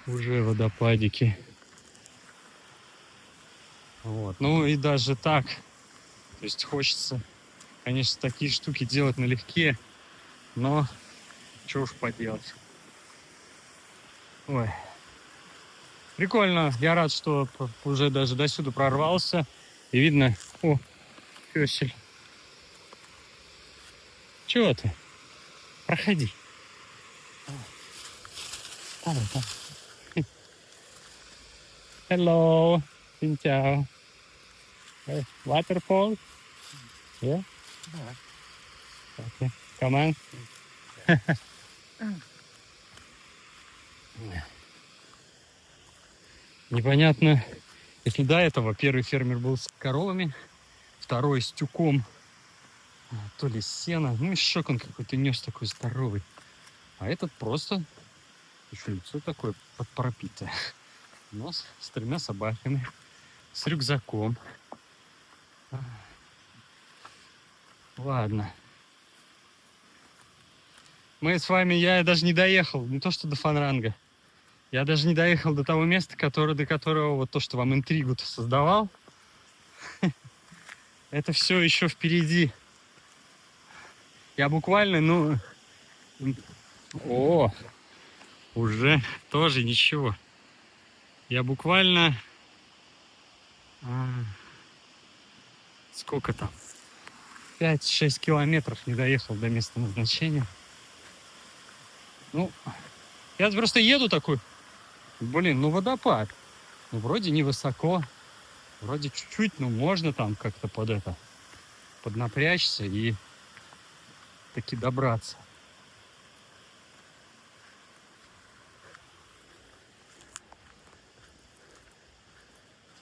Уже водопадики. Вот. Ну и даже так. То есть хочется, конечно, такие штуки делать налегке, но что уж поделать. Ой. Прикольно. Я рад, что уже даже до сюда прорвался. И видно... О, пёсель. Чего ты? Проходи. Давай, давай. Hello. Xin chào. Waterfall? Yeah? Okay. Come on. Непонятно, если до этого первый фермер был с коровами, второй с тюком, то ли сено, ну мешок он какой-то нес такой здоровый. А этот просто, еще лицо такое пропитое. Нос с 3 собаками, с рюкзаком. Ладно. Мы с вами, я даже не доехал, не то что до Фанранга. Я даже не доехал до того места, до которого вот то, что вам интригу-то создавал. Это все еще впереди. Я буквально, ну... О, уже тоже ничего. Я буквально... Сколько там? 5-6 километров не доехал до места назначения. Ну, я просто еду такой. Блин, ну водопад. Ну, вроде невысоко. Вроде чуть-чуть, но можно там как-то поднапрячься и таки добраться.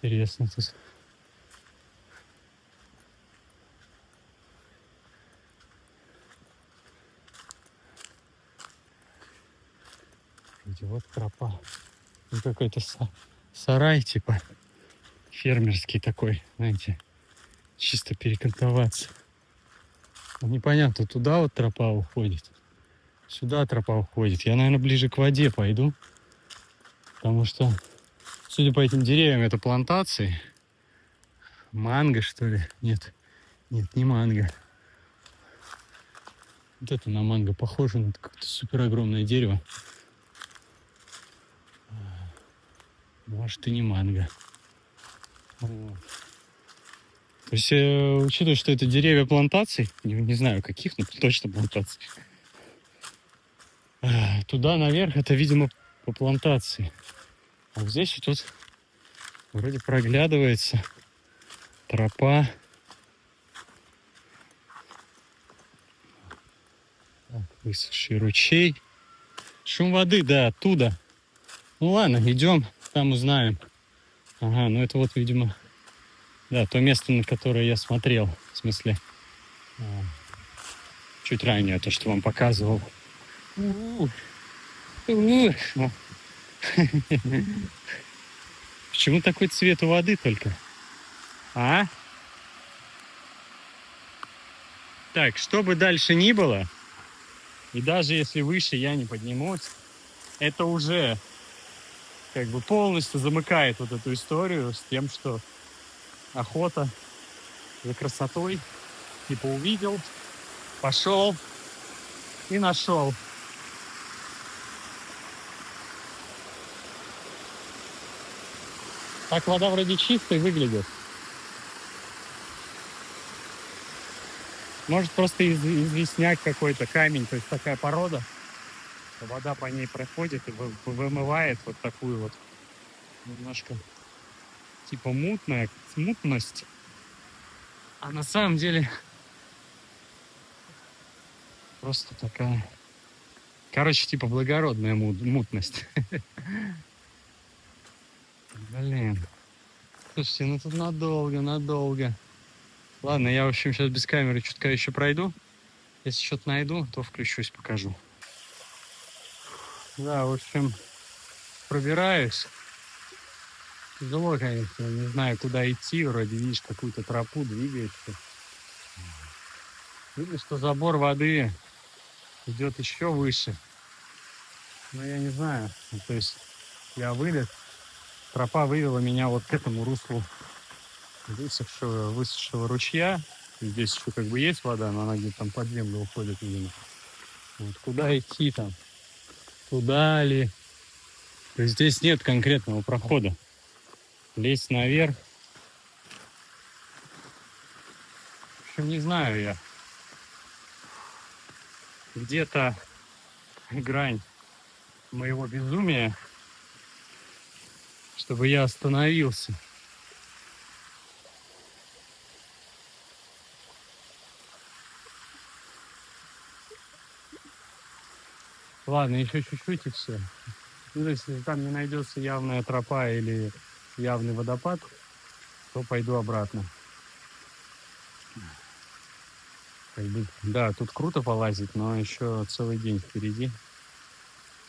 Интересно тут. Вот тропа. Ну, какой-то сарай, типа фермерский такой, знаете, чисто перекантоваться. Ну, непонятно, туда вот тропа уходит, сюда тропа уходит. Я, наверное, ближе к воде пойду, потому что, судя по этим деревьям, это плантации. Манго, что ли? Нет, не манго. Вот это на манго похоже, на какое-то супер огромное дерево. Может, и не манго. Вот. То есть, учитывая, что это деревья плантаций, не знаю каких, но точно плантаций, туда наверх это, видимо, по плантации. А вот здесь вот вроде проглядывается тропа. Так, высохший ручей. Шум воды, да, оттуда. Ну ладно, идем, там узнаем. Ага, ну это вот, видимо, да, то место, на которое я смотрел. В смысле, чуть ранее, то, что вам показывал. Почему такой цвет у воды только? А? Так, что бы дальше ни было, и даже если выше я не поднимусь, это уже как бы полностью замыкает вот эту историю с тем, что охота за красотой, типа увидел, пошел и нашел. Так вода вроде чистая выглядит. Может, просто известняк какой-то, камень, то есть такая порода. Вода по ней проходит и вымывает вот такую вот немножко типа мутность. А на самом деле просто такая, короче, типа благородная мутность. Блин. Слушайте, ну тут надолго. Ладно, я, в общем, сейчас без камеры чутка еще пройду. Если что-то найду, то включусь, покажу. Да, в общем, пробираюсь. Тяжело, конечно, не знаю, куда идти. Вроде видишь какую-то тропу, двигаешься. Видно, что забор воды идет еще выше. Но я не знаю. Ну, то есть я вылез, тропа вывела меня вот к этому руслу высохшего ручья. И здесь еще как бы есть вода, но она где-то там под землю уходит, видимо. Вот куда идти там? Туда ли? То есть здесь нет конкретного прохода. Лезть наверх общем, не знаю я. Где-то грань моего безумия, чтобы я остановился. Ладно, еще чуть-чуть и все. Ну, если там не найдется явная тропа или явный водопад, то пойду обратно. Как бы, да, тут круто полазить, но еще целый день впереди.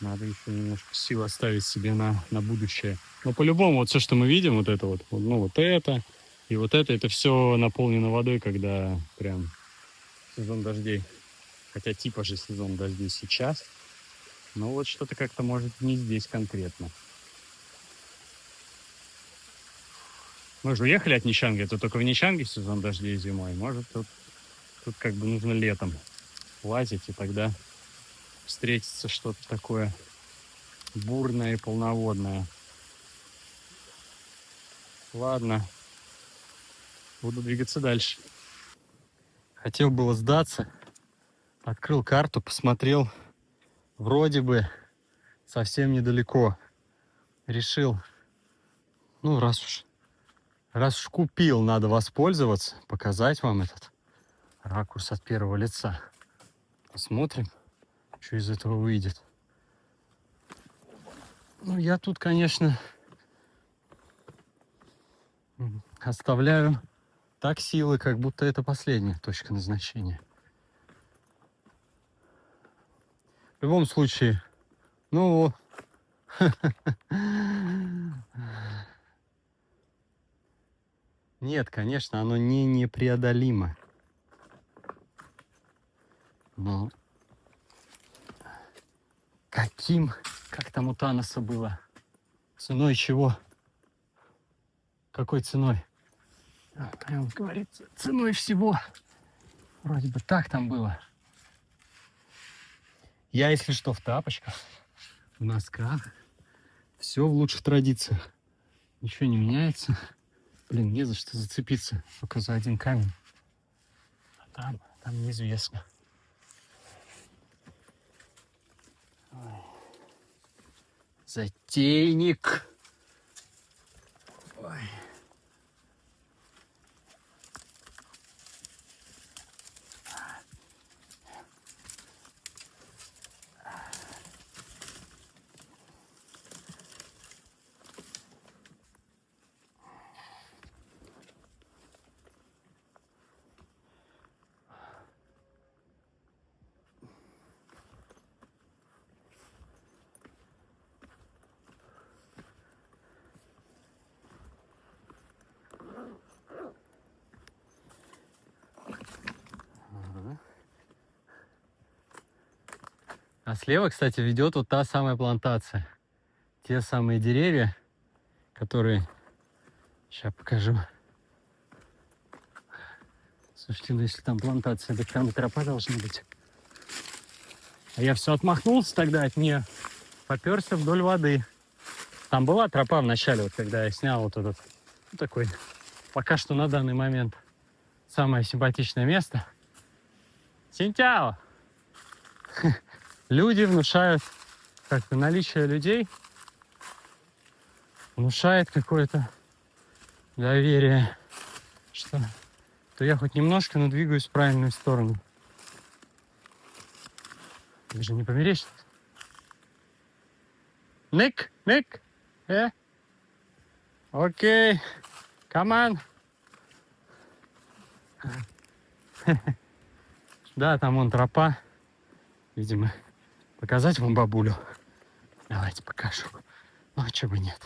Надо еще немножко сил оставить себе на будущее. Но по-любому, вот все, что мы видим, вот это вот, ну вот это и вот это все наполнено водой, когда прям сезон дождей. Хотя типа же сезон дождей сейчас. Но вот что-то как-то может не здесь конкретно. Мы же уехали от Нищанги, это только в Нищанге сезон дождей зимой. Может, тут как бы нужно летом лазить, и тогда встретится что-то такое бурное и полноводное. Ладно, буду двигаться дальше. Хотел было сдаться, открыл карту, посмотрел, вроде бы совсем недалеко. Решил, ну раз уж купил, надо воспользоваться, показать вам этот ракурс от первого лица. Посмотрим, что из этого выйдет. Ну, я тут, конечно, оставляю так силы, как будто это последняя точка назначения. В любом случае, ну, нет, конечно, оно не непреодолимо. Но как там у Таноса было? Ценой чего? Какой ценой? Он говорит, ценой всего. Вроде бы так там было. Я, если что, в тапочках, в носках. Все в лучших традициях. Ничего не меняется. Блин, не за что зацепиться. Только за один камень. А там неизвестно. Ой. Затейник. Ой. А слева, кстати, ведет вот та самая плантация. Те самые деревья, которые... Сейчас покажу. Слушайте, ну если там плантация, так там и тропа должна быть. А я все отмахнулся тогда от нее. Поперся вдоль воды. Там была тропа в начале, вот когда я снял вот этот, ну, такой, пока что на данный момент, самое симпатичное место. Синтяо! Люди внушают, как-то наличие людей внушает какое-то доверие, что то я хоть немножко, но двигаюсь в правильную сторону. Вы же не померещитесь. Ник, окей, come on. Да, там вон тропа. Видимо, показать вам бабулю. Давайте покажу. Ну, а чего бы нет.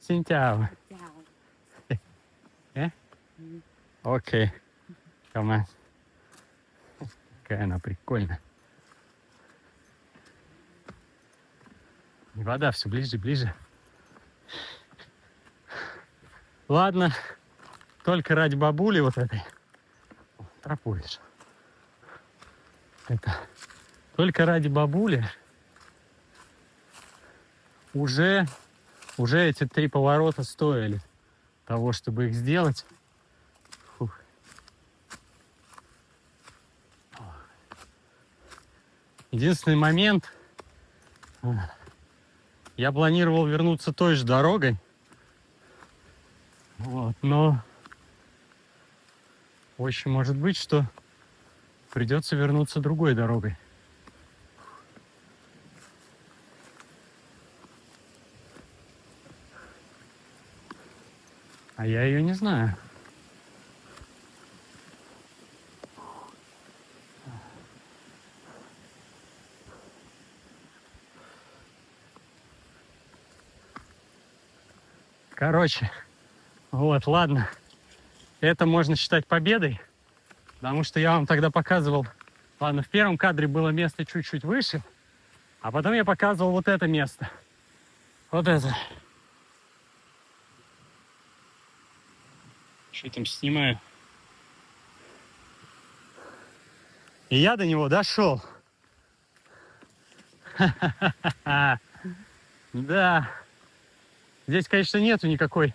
Синтяо. Окей. Come on. Какая она прикольная. И вода все ближе и ближе. Ладно, только ради бабули вот этой. Тропу видишь. Это только ради бабули уже эти 3 поворота стоили того, чтобы их сделать. Фух. Единственный момент, я планировал вернуться той же дорогой, вот, но очень может быть, что придется вернуться другой дорогой. А я ее не знаю. Короче, вот, ладно. Это можно считать победой, потому что я вам тогда показывал... Ладно, в первом кадре было место чуть-чуть выше, а потом я показывал вот это место. Вот это. Что там снимаю? И я до него дошел. Да. Здесь, конечно, нету никакой.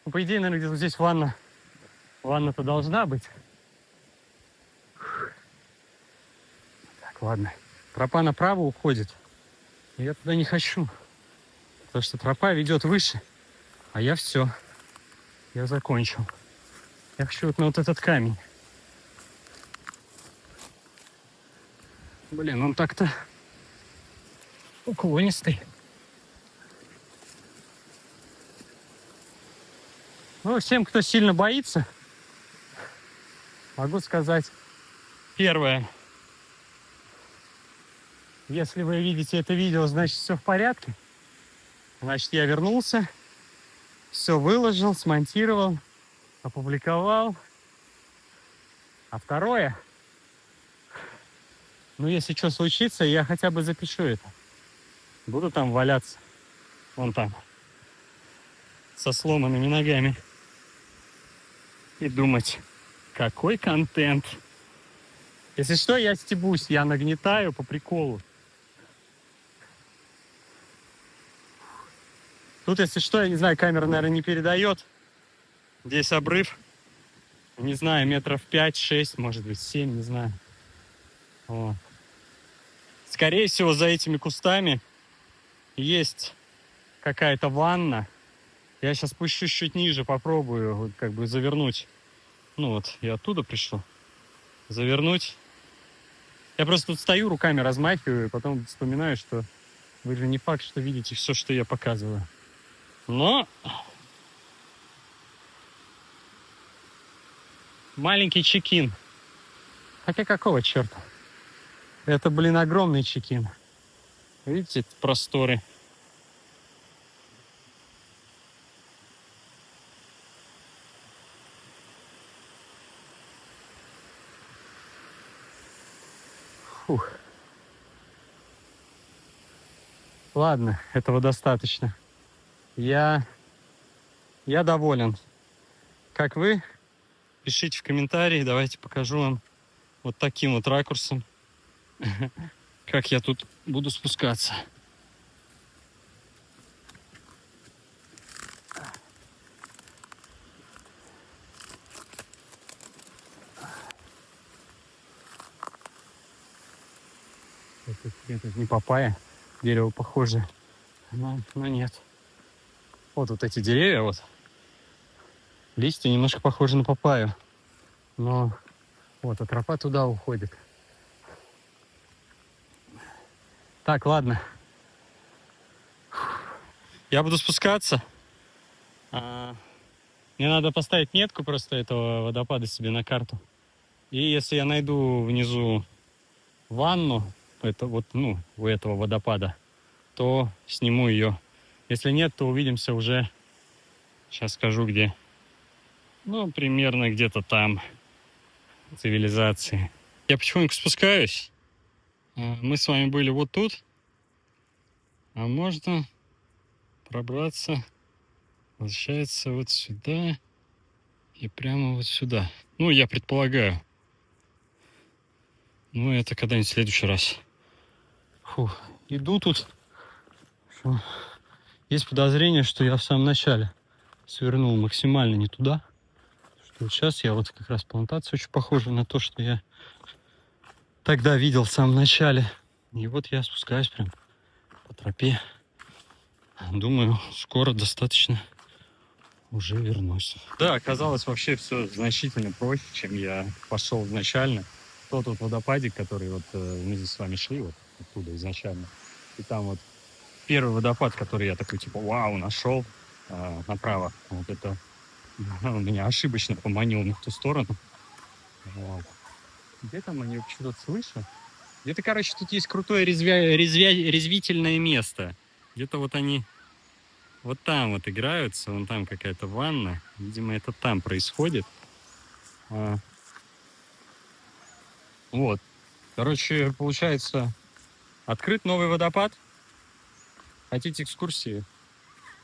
Ну, по идее, наверное, где-то здесь ванна. Ванна-то должна быть. Так, ладно. Тропа направо уходит. И я туда не хочу. Потому что тропа ведет выше. А я все. Я закончил. Я хочу вот на вот этот камень. Блин, он так-то уклонистый. Ну, всем, кто сильно боится, могу сказать первое. Если вы видите это видео, значит, все в порядке. Значит, я вернулся, все выложил, смонтировал, опубликовал. А второе, ну, если что случится, я хотя бы запишу это. Буду там валяться. Вон там. Со сломанными ногами. И думать, какой контент. Если что, я стебусь, я нагнетаю по приколу. Тут, если что, я не знаю, камера, наверное, не передает. Здесь обрыв. Не знаю, метров 5-6, может быть, 7, не знаю. Вот. Скорее всего, за этими кустами есть какая-то ванна. Я сейчас спущусь чуть ниже, попробую вот как бы завернуть. Ну вот, я оттуда пришел. Завернуть. Я просто тут стою, руками размахиваю, и потом вспоминаю, что вы же не факт, что видите все, что я показываю. Но маленький чекин. Хотя какого черта? Это, блин, огромный чекин. Видите, просторы. Фух. Ладно, этого достаточно. Я доволен. Как вы? Пишите в комментарии, давайте покажу вам вот таким вот ракурсом, как я тут буду спускаться. Это не папайя, дерево похоже, но нет. Вот эти деревья, вот. Листья немножко похожи на папайю. Но вот, а тропа туда уходит. Так, ладно. Я буду спускаться. Мне надо поставить метку просто этого водопада себе на карту. И если я найду внизу ванну, это вот, ну, у этого водопада, то сниму ее. Если нет, то увидимся уже. Сейчас скажу, где. Ну, примерно где-то там. Цивилизации. Я потихоньку спускаюсь. Мы с вами были вот тут. А можно пробраться, возвращается вот сюда и прямо вот сюда. Ну, я предполагаю. Ну, это когда-нибудь в следующий раз. Фу, иду тут. Есть подозрение, что я в самом начале свернул максимально не туда. Что вот сейчас я вот как раз плантация очень похожа на то, что я тогда видел в самом начале. И вот я спускаюсь прям по тропе. Думаю, скоро достаточно уже вернусь. Да, оказалось вообще все значительно проще, чем я пошел изначально. Тот вот водопадик, который вот мы здесь с вами шли, вот оттуда изначально. И там вот первый водопад, который я такой, типа, вау, нашел направо. Вот это он меня ошибочно поманил на ту сторону. Вот. Где там они что-то слышат? Где-то, короче, тут есть крутое резвительное место. Где-то вот они вот там вот играются, вон там какая-то ванна. Видимо, это там происходит. Вот. Короче, получается, открыт новый водопад. Хотите экскурсии?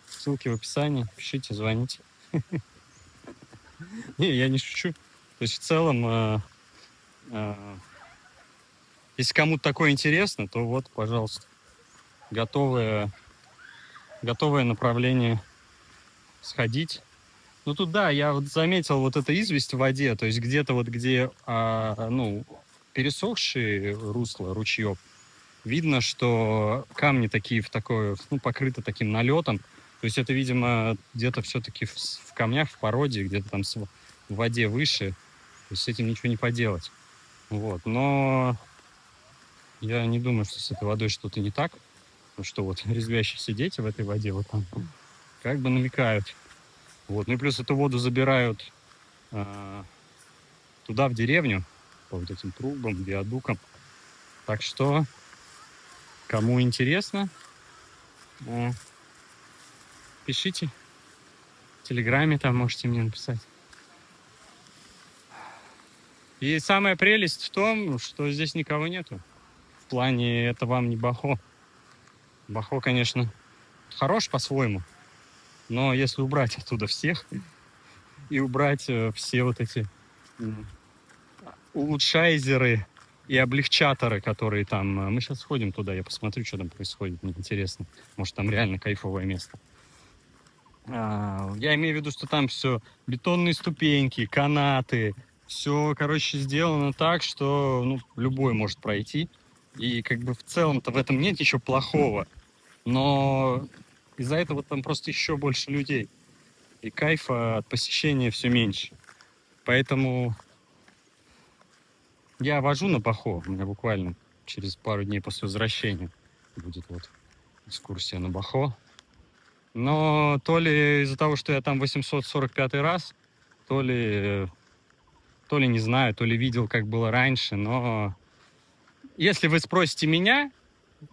Ссылки в описании. Пишите, звоните. Не, я не шучу. То есть в целом, если кому-то такое интересно, то вот, пожалуйста, готовое направление сходить. Ну тут да, я вот заметил вот это известь в воде, то есть где-то вот где, пересохшие русла ручьев, видно, что камни такие покрыты таким налетом. То есть это, видимо, где-то все-таки в камнях, в породе, где-то там в воде выше. То есть с этим ничего не поделать. Вот. Но я не думаю, что с этой водой что-то не так. Ну что вот резвящиеся дети в этой воде вот там как бы намекают. Вот. Ну и плюс эту воду забирают туда, в деревню, по вот этим трубам, виадукам. Так что, кому интересно, пишите. В Телеграме там можете мне написать. И самая прелесть в том, что здесь никого нету. В плане, это вам не Бахо. Бахо, конечно, хорош по-своему. Но если убрать оттуда всех и убрать все вот эти улучшайзеры и облегчаторы, которые там... Мы сейчас сходим туда, я посмотрю, что там происходит. Мне интересно. Может, там реально кайфовое место. Я имею в виду, что там все бетонные ступеньки, канаты. Все, короче, сделано так, что любой может пройти. И как бы в целом-то в этом нет ничего плохого. Но из-за этого там просто еще больше людей. И кайфа от посещения все меньше. Поэтому я вожу на Бахо. У меня буквально через пару дней после возвращения будет вот экскурсия на Бахо. Но то ли из-за того, что я там 845 раз, то ли не знаю, то ли видел, как было раньше, но если вы спросите меня,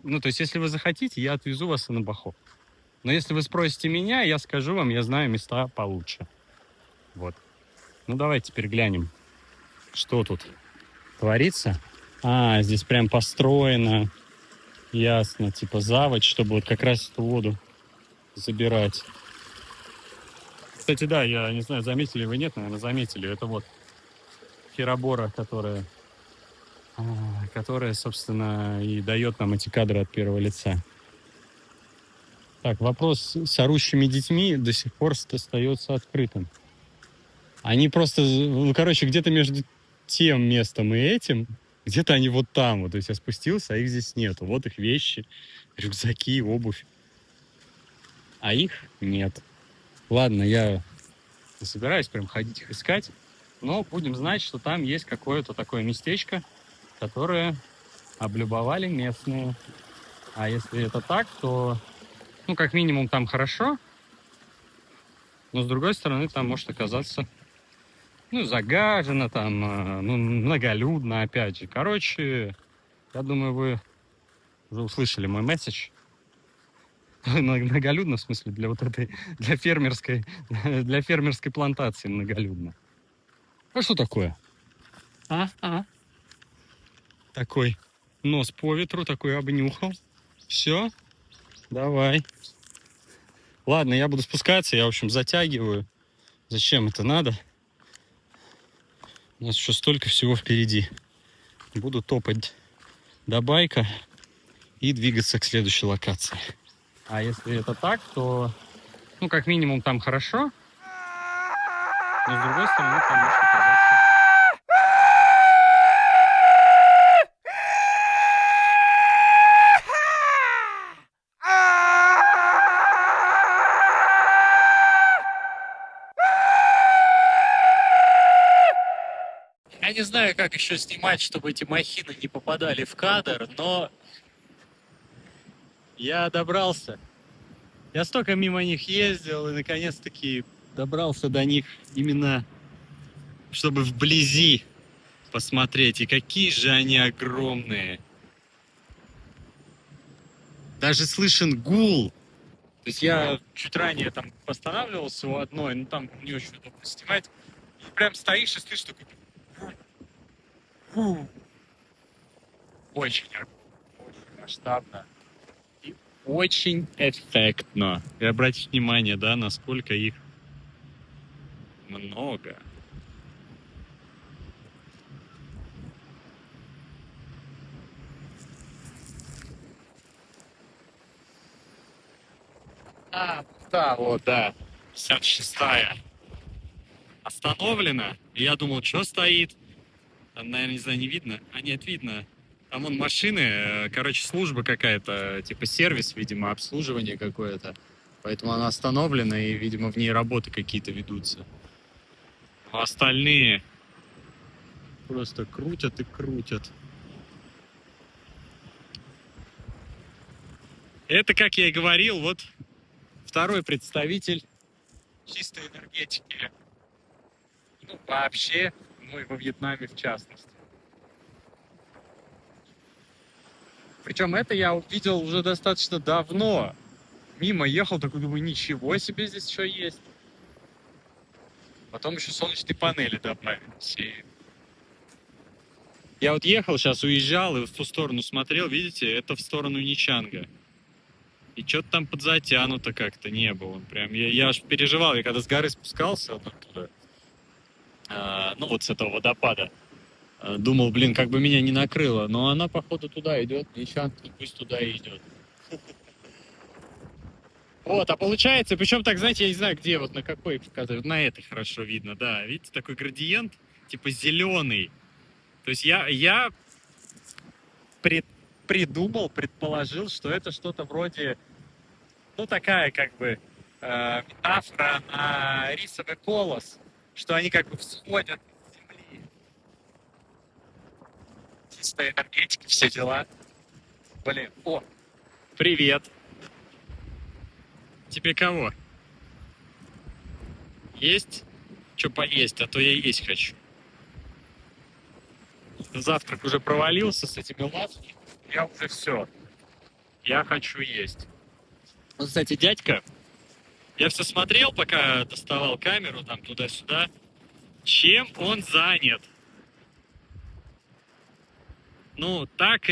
то есть если вы захотите, я отвезу вас на Бахо. Но если вы спросите меня, я скажу вам, я знаю места получше. Вот. Ну, давайте теперь глянем, что тут творится. Здесь прям построено, ясно, типа заводь, чтобы вот как раз эту воду забирать. Кстати, да, я не знаю, заметили вы, нет, наверное, заметили. Это вот херобора, которая, собственно, и дает нам эти кадры от первого лица. Так, вопрос с орущими детьми до сих пор остается открытым. Они просто, где-то между тем местом и этим, где-то они вот там. Вот, то есть я спустился, а их здесь нету. Вот их вещи, рюкзаки, обувь. А их нет. Ладно, я не собираюсь прям ходить их искать, но будем знать, что там есть какое-то такое местечко, которое облюбовали местные. А если это так, то, как минимум там хорошо, но с другой стороны там может оказаться, загажено там, многолюдно опять же. Короче, я думаю, вы уже услышали мой месседж. Многолюдно, в смысле, для фермерской плантации многолюдно. А что такое? Такой нос по ветру, такой обнюхал. Все, давай. Ладно, я буду спускаться, я, в общем, затягиваю. Зачем это надо? У нас еще столько всего впереди. Буду топать до байка и двигаться к следующей локации. А если это так, то, как минимум там хорошо. Но с другой стороны, там может оказаться... не знаю, как еще снимать, чтобы эти махины не попадали в кадр, но я добрался. Я столько мимо них ездил и наконец-таки добрался до них именно, чтобы вблизи посмотреть. И какие же они огромные. Даже слышен гул. То есть я чуть ранее там останавливался у одной, но там не очень удобно снимать. И прям стоишь и слышишь такой... Очень масштабно. И очень эффектно. И обратите внимание, да, насколько их много. Да, вот, да. 56-я. Остановлена. И я думал, что стоит. Там, наверное, не знаю, не видно. А нет, видно. Там вон машины, короче, служба какая-то, типа сервис, видимо, обслуживание какое-то. Поэтому она остановлена, и, видимо, в ней работы какие-то ведутся. А остальные просто крутят и крутят. Это, как я и говорил, вот второй представитель чистой энергетики. Ну, вообще, ну и во Вьетнаме в частности. Причем это я увидел уже достаточно давно. Мимо ехал, такой думаю, ничего себе, здесь еще есть. Потом еще солнечные панели добавились. И... Я вот ехал, сейчас уезжал и в ту сторону смотрел, видите, это в сторону Ничанга. И что-то там подзатянуто как-то не было. Прям я аж переживал, я когда с горы спускался вот оттуда, ну вот с этого водопада, думал, блин, как бы меня не накрыло. Но она, походу, туда идет, Ничанг, пусть туда и идет. Вот, а получается, причем так, знаете, я не знаю, где, вот на какой показывать, на этой хорошо видно, да, видите, такой градиент, типа зеленый. То есть я предположил, что это что-то вроде, ну, такая, как бы, метафора на рисовый колос, что они как бы всходят с земли. Чистая энергетика, все дела. Блин, о, привет. Тебе кого? Есть? Что поесть? А то я есть хочу. Завтрак уже провалился с этими лавками. Я уже все. Я хочу есть. Вот, кстати, дядька, я все смотрел, пока доставал камеру там туда-сюда. Чем он занят? Ну, так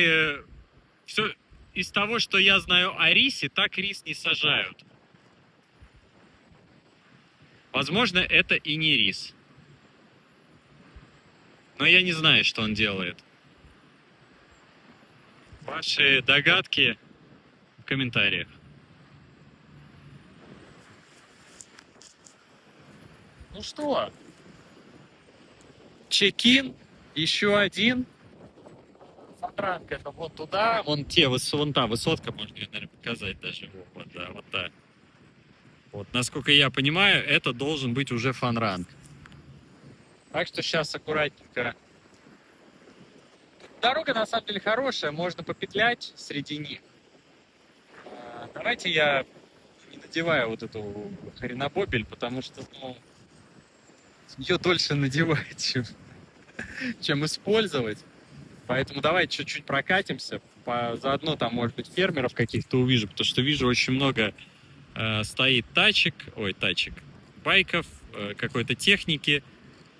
все из того, что я знаю о рисе, так рис не сажают. Возможно, это и не рис. Но я не знаю, что он делает. Ваши догадки в комментариях. Ну что? Чекин. Еще один. Фонтанка это вот туда. Вон та высотка, можно ее, наверное, показать даже. Вот, да, вот так. Вот, насколько я понимаю, это должен быть уже фанранг. Так что сейчас аккуратненько. Дорога на самом деле хорошая, можно попетлять среди них. Давайте я не надеваю вот эту хренобобель, потому что, ну, ее дольше надевать, чем использовать. Поэтому давайте чуть-чуть прокатимся. Заодно там, может быть, фермеров каких-то увижу, потому что вижу очень много стоит байков, какой-то техники.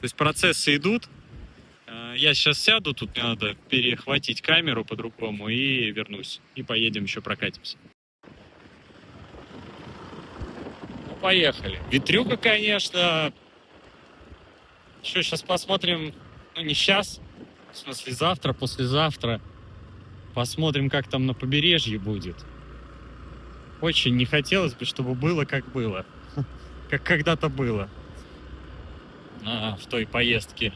То есть процессы идут. Я сейчас сяду, тут мне надо перехватить камеру по-другому и вернусь. И поедем еще прокатимся. Ну, поехали. Ветрюка, конечно. Что, сейчас посмотрим, ну не сейчас, в смысле завтра, послезавтра. Посмотрим, как там на побережье будет. Очень не хотелось бы, чтобы было, как было. Как когда-то было. В той поездке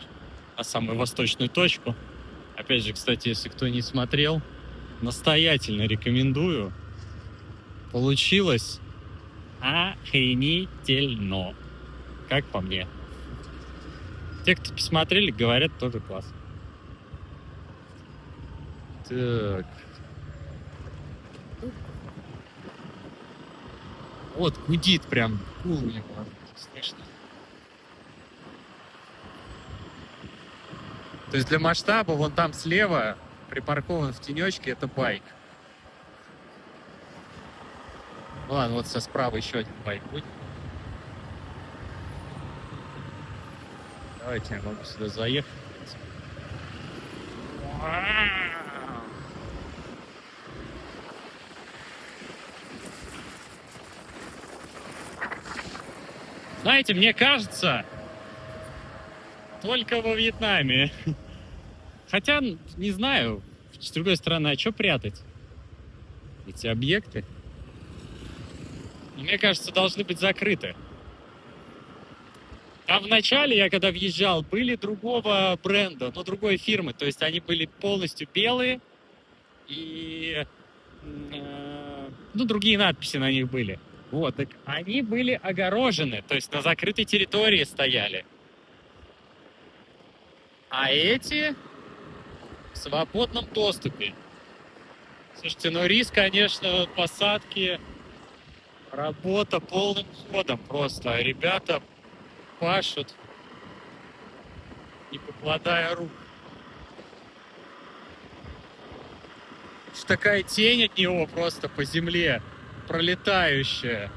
на самую восточную точку. Опять же, кстати, если кто не смотрел, настоятельно рекомендую. Получилось охренительно, как по мне. Те, кто посмотрели, говорят, тоже класс. Так. Вот гудит прям, гул у него слышно. То есть для масштаба вон там слева припаркован в тенечке, это байк. Ладно, вот со справа еще один байк будет. Давайте я могу сюда заехать. Знаете, мне кажется, только во Вьетнаме. Хотя, не знаю, с другой стороны, а что прятать? Эти объекты, мне кажется, должны быть закрыты. Там в начале, я когда въезжал, были другого бренда, но другой фирмы. То есть они были полностью белые и другие надписи на них были. Вот, так они были огорожены, то есть на закрытой территории стояли. А эти в свободном доступе. Слушайте, ну риск, конечно, посадки, работа полным ходом просто. Ребята пашут, не покладая рук. Такая тень от него просто по земле пролетающая.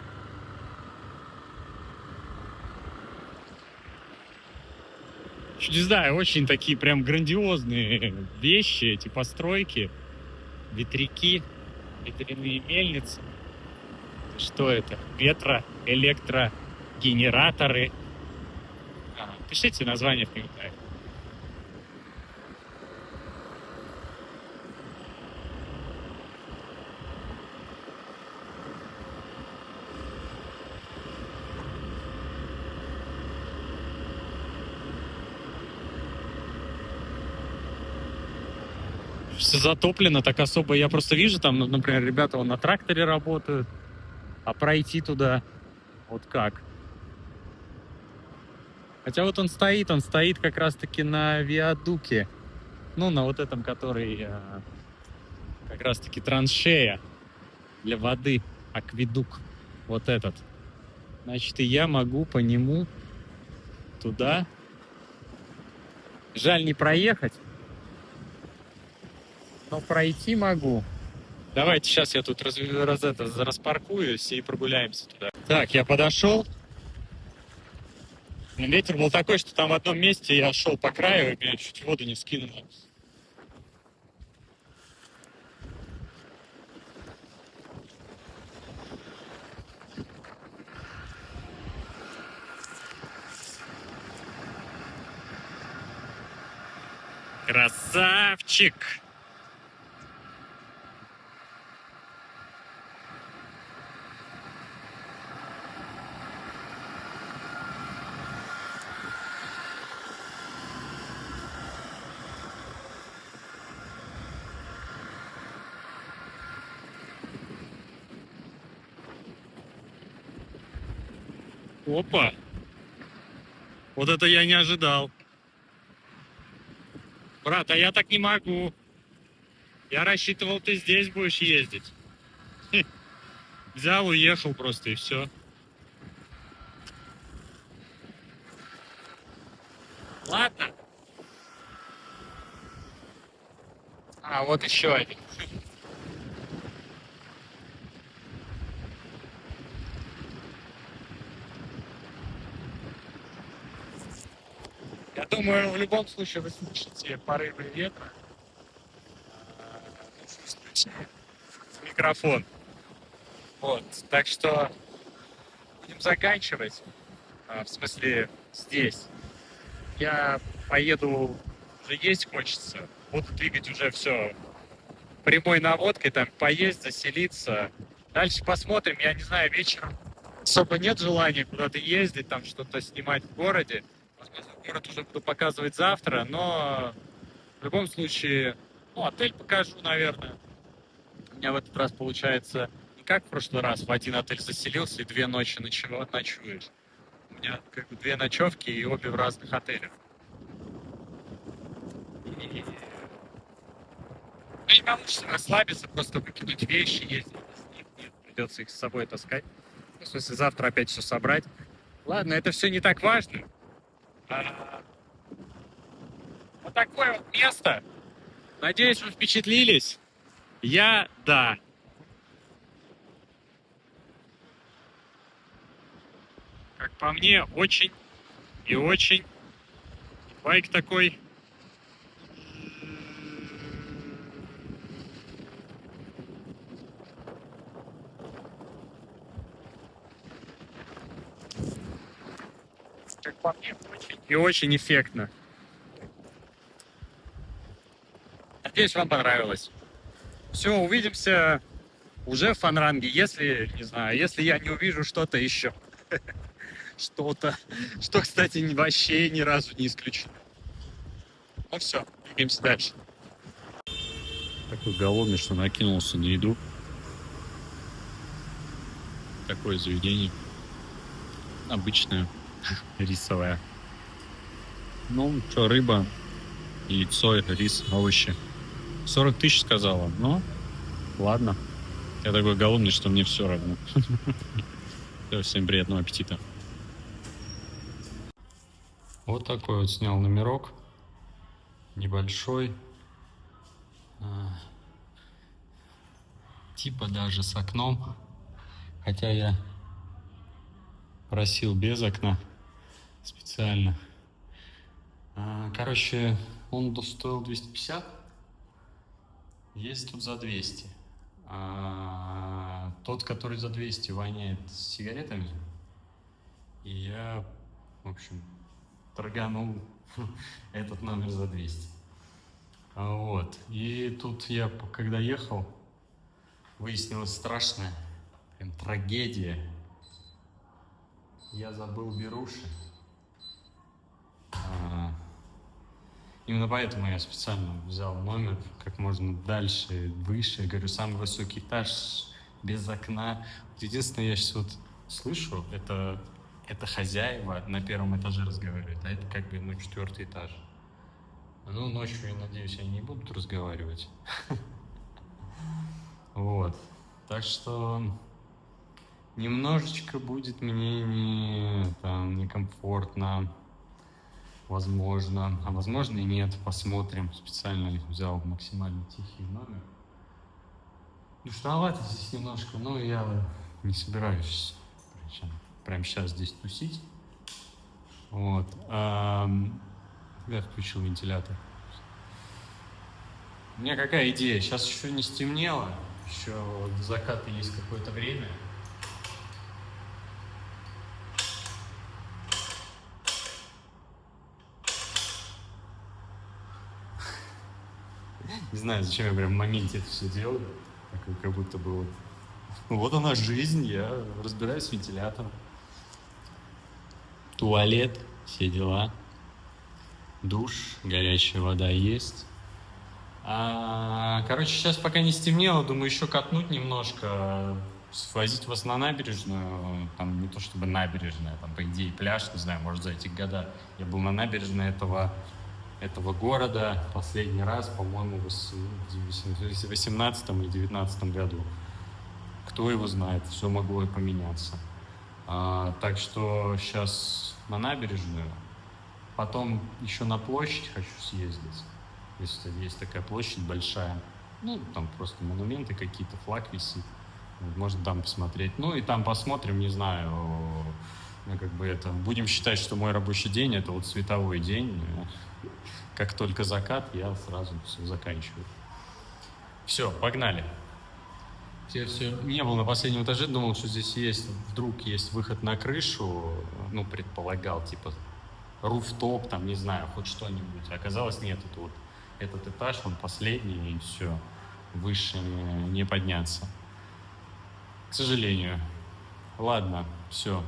Не знаю, очень такие прям грандиозные вещи, эти постройки, ветряки, ветряные мельницы. Что это? Электрогенераторы. Пишите название в комментариях. Все затоплено, так особо. Я просто вижу, там, например, ребята на тракторе работают, а пройти туда вот как? Хотя вот он стоит как раз-таки на виадуке. Ну, на вот этом, который как раз-таки траншея для воды, акведук. Вот этот. Значит, и я могу по нему туда. Жаль не проехать, но пройти могу. Давайте сейчас я тут распаркуюсь и прогуляемся туда. Так, я подошел. Ветер был такой, что там в одном месте я шел по краю, и меня чуть в воду не скинуло. Красавчик! Опа! Вот это я не ожидал. Брат, а я так не могу. Я рассчитывал, ты здесь будешь ездить. Взял, уехал просто и все. Ладно. А, вот еще один. Я думаю, в любом случае вы слышите порывы ветра. Микрофон. Вот. Так что будем заканчивать. В смысле, здесь. Я поеду, уже есть хочется. Буду двигать уже все прямой наводкой, там поесть, заселиться. Дальше посмотрим. Я не знаю, вечером особо нет желания куда-то ездить, там что-то снимать в городе. Возможно, город уже буду показывать завтра, но в любом случае, отель покажу, наверное. У меня в этот раз получается не как в прошлый раз, в один отель заселился и 2 ночи ночуешь. У меня как бы 2 ночевки и обе в разных отелях. получится расслабиться, просто выкинуть вещи, ездить. Нет, придется их с собой таскать. Ну, в смысле, завтра опять все собрать. Ладно, это все не так важно. Вот такое вот место. Надеюсь, вы впечатлились. Я — да. Как по мне, очень и очень. Байк такой. Как по мне, очень и очень эффектно. Надеюсь, вам понравилось. Все, увидимся уже в Фанранге, если, не знаю, если я не увижу что-то еще. Что-то, что, кстати, вообще ни разу не исключено. Ну все, двигаемся дальше. Такой голодный, что накинулся на еду. Такое заведение. Обычное, рисовое. Ну, что, рыба, яйцо, рис, овощи. 40 тысяч сказала. Ну, ладно. Я такой голодный, что мне все равно. Всем приятного аппетита. Вот такой вот снял номерок. Небольшой. Типа даже с окном. Хотя я просил без окна специально. Короче, он стоил 250. Есть тут за 200. Тот, который за 200, воняет сигаретами. И я, в общем, торганул этот номер за 200. Вот. И тут я, когда ехал, выяснилось страшное. Прям трагедия. Я забыл беруши. Именно поэтому я специально взял номер как можно дальше, выше. Я говорю, самый высокий этаж, без окна. Единственное, я сейчас вот слышу, это хозяева на первом этаже разговаривают, а это как бы, 4-й этаж. Ну, ночью, я надеюсь, они не будут разговаривать. Вот. Так что немножечко будет мне некомфортно. Возможно. А возможно и нет. Посмотрим. Специально взял максимально тихий номер. Душновато здесь немножко, но я не собираюсь прямо сейчас здесь тусить. Вот. Я включил вентилятор. У меня какая идея? Сейчас еще не стемнело. Еще до заката есть какое-то время. Не знаю, зачем я прям в моменте это все делаю. Как будто бы вот она жизнь, я разбираюсь с вентилятором. Туалет, все дела. Душ, горячая вода есть. Короче, сейчас пока не стемнело, думаю, еще катнуть немножко, свозить вас на набережную. Там не то чтобы набережная, там, по идее, пляж, не знаю, может, за эти года я был на набережной этого города последний раз, по-моему, в 18 или 19 году. Кто его знает, все могло и поменяться. Так что сейчас на набережную, потом еще на площадь хочу съездить. Если есть такая площадь большая, ну, там просто монументы какие-то, флаг висит, можно там посмотреть. Ну, и там посмотрим, не знаю, будем считать, что мой рабочий день — это вот световой день. Как только закат, я сразу все заканчиваю. Все, погнали. Я все не был на последнем этаже, думал, что здесь вдруг есть выход на крышу, ну, предполагал, типа, руфтоп, там, не знаю, хоть что-нибудь. Оказалось, нет, это вот этот этаж, он последний, и все, выше не подняться. К сожалению. Ладно, все,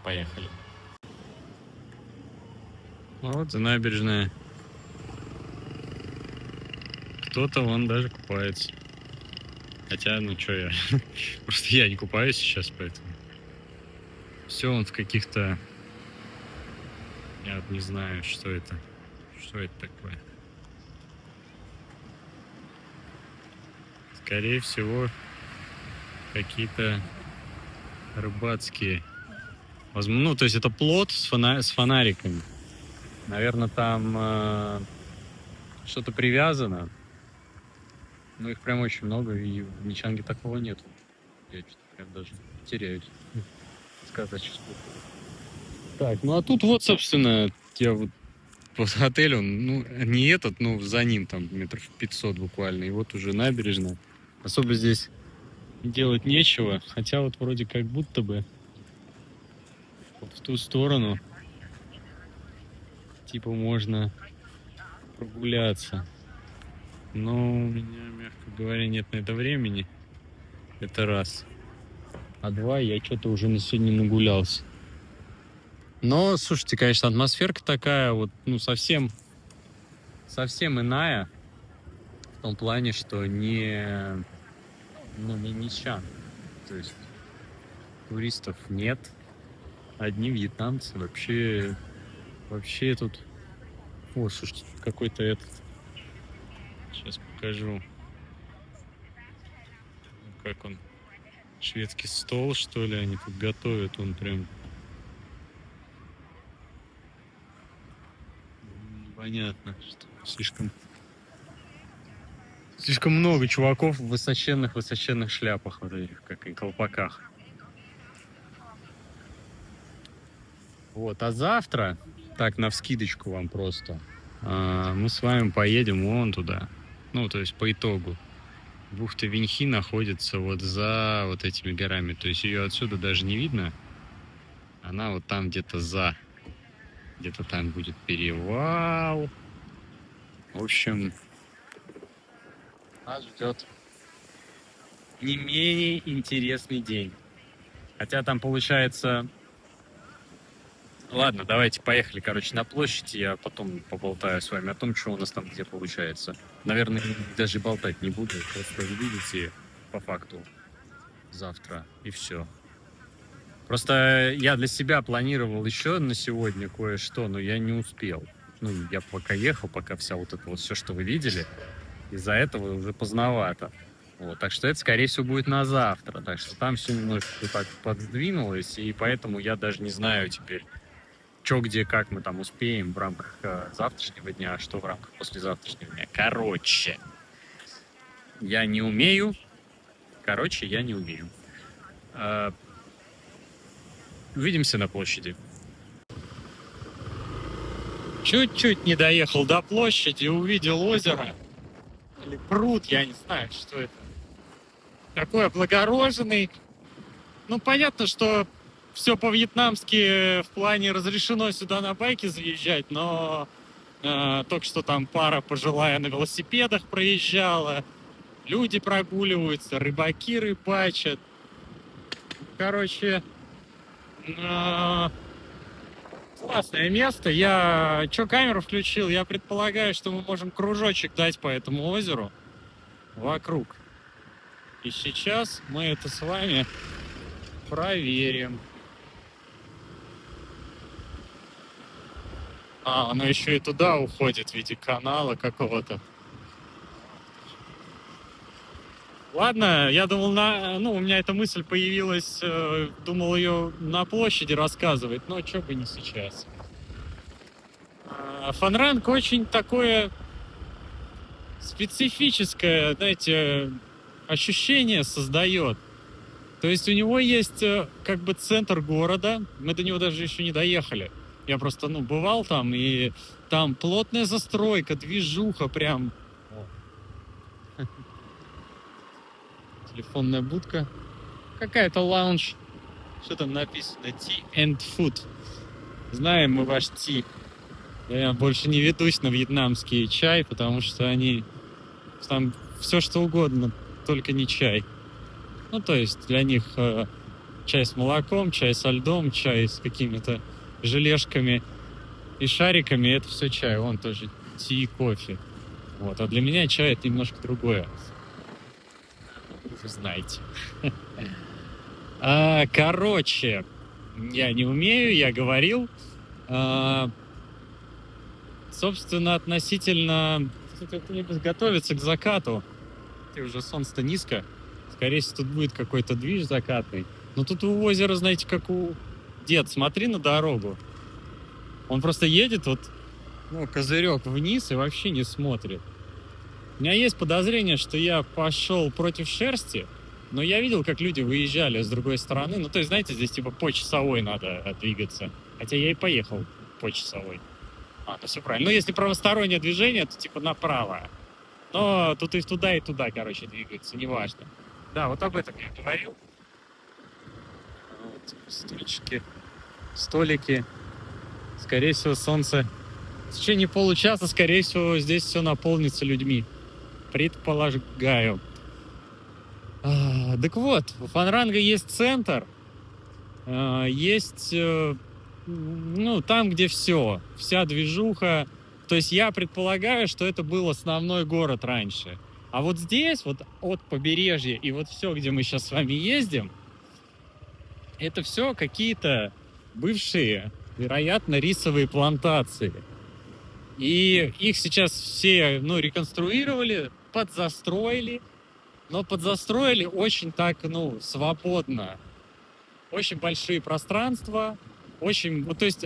поехали. Вот и набережная. Кто-то вон даже купается. Хотя, ну что я, просто я не купаюсь сейчас, поэтому. Все он в каких-то, я вот не знаю, что это такое. Скорее всего, какие-то рыбацкие. Возможно, ну, то есть это плот с фонариками. Наверное, там что-то привязано. Но их прям очень много, и в Ничанге такого нет. Я что-то прям даже теряюсь. Сказать сейчас. Так, ну а тут вот, собственно, я вот отель, он, ну, не этот, но за ним там метров 500 буквально. И вот уже набережная. Особо здесь делать нечего. Хотя вот вроде как будто бы вот в ту сторону типа можно прогуляться. Но у меня, мягко говоря, нет на это времени. Это раз. А два, я что-то уже на сегодня нагулялся. Но, слушайте, конечно, атмосферка такая вот, ну, совсем иная. В том плане, что не Нищан. То есть туристов нет. Одни вьетнамцы. Вообще тут... О, слушайте, тут какой-то этот... Сейчас покажу. Как он? Шведский стол, что ли, они тут готовят. Он прям... Непонятно, что слишком много чуваков в высоченных шляпах, вот этих, как и колпаках. Вот, а завтра, так, навскидочку вам просто, мы с вами поедем вон туда. Ну, то есть по итогу. Бухта Виньхи находится вот за вот этими горами. То есть ее отсюда даже не видно. Она вот там где-то где-то там будет перевал. В общем, нас ждет не менее интересный день. Хотя там получается... Ладно, давайте поехали, короче, на площадь. Я потом поболтаю с вами о том, что у нас там где получается. Наверное, даже болтать не буду. Просто увидите по факту завтра. И все. Просто я для себя планировал еще на сегодня кое-что, но я не успел. Ну, я пока ехал, пока вся вот это вот все, что вы видели, из-за этого уже поздновато. Вот, так что это, скорее всего, будет на завтра. Так что там все немножко так подсдвинулось, и поэтому я даже не знаю теперь, что, где, как мы там успеем в рамках завтрашнего дня, а что в рамках послезавтрашнего дня. Короче, я не умею. Увидимся на площади. Чуть-чуть не доехал до площади, увидел озеро. Или пруд, я не знаю, что это. Такой облагороженный. Ну, понятно, что все по-вьетнамски в плане разрешено сюда на байке заезжать, но только что там пара пожилая на велосипедах проезжала, люди прогуливаются, рыбаки рыбачат. Короче, классное место. Я камеру включил? Я предполагаю, что мы можем кружочек дать по этому озеру вокруг. И сейчас мы это с вами проверим. Оно еще и туда уходит в виде канала какого-то. Ладно, я думал, у меня эта мысль появилась, думал ее на площади рассказывать, но что бы не сейчас. Фан Рэнг очень такое специфическое, знаете, ощущение создает. То есть у него есть как бы центр города, мы до него даже еще не доехали. Я просто, бывал там, и там плотная застройка, движуха прям. Телефонная будка. Какая-то лаунж. Что там написано? Tea and food. Знаем мы ваш ти. Я больше не ведусь на вьетнамский чай, потому что они... Там все что угодно, только не чай. То есть для них чай с молоком, чай со льдом, чай с какими-то желешками и шариками. Это все чай. Вон тоже ти и кофе. Вот. А для меня чай это немножко другое. Вы знаете. Короче, я не умею, я говорил. Собственно, относительно готовиться к закату. И уже солнце-то низко. Скорее всего, тут будет какой-то движ закатный. Но тут у озера, знаете, как у... Дед, смотри на дорогу. Он просто едет вот, ну, козырек вниз и вообще не смотрит. У меня есть подозрение, что я пошел против шерсти, но я видел, как люди выезжали с другой стороны. Ну, то есть, знаете, здесь типа по часовой надо двигаться. Хотя я и поехал по часовой. Ну все правильно. Ну, если правостороннее движение, то типа направо. Но тут и туда, короче, двигается, неважно. Да, вот об этом я говорил. Вот, стульчики, столики. Скорее всего, солнце... В течение получаса, скорее всего, здесь все наполнится людьми. Предполагаю. Так вот, у Фанранга есть центр. Есть... ну, там, где все. Вся движуха. То есть я предполагаю, что это был основной город раньше. А вот здесь, вот от побережья и вот все, где мы сейчас с вами ездим, это все какие-то бывшие, вероятно, рисовые плантации. И их сейчас все, ну, реконструировали, подзастроили. Но подзастроили очень так, ну, свободно. Очень большие пространства. Очень, ну, то есть,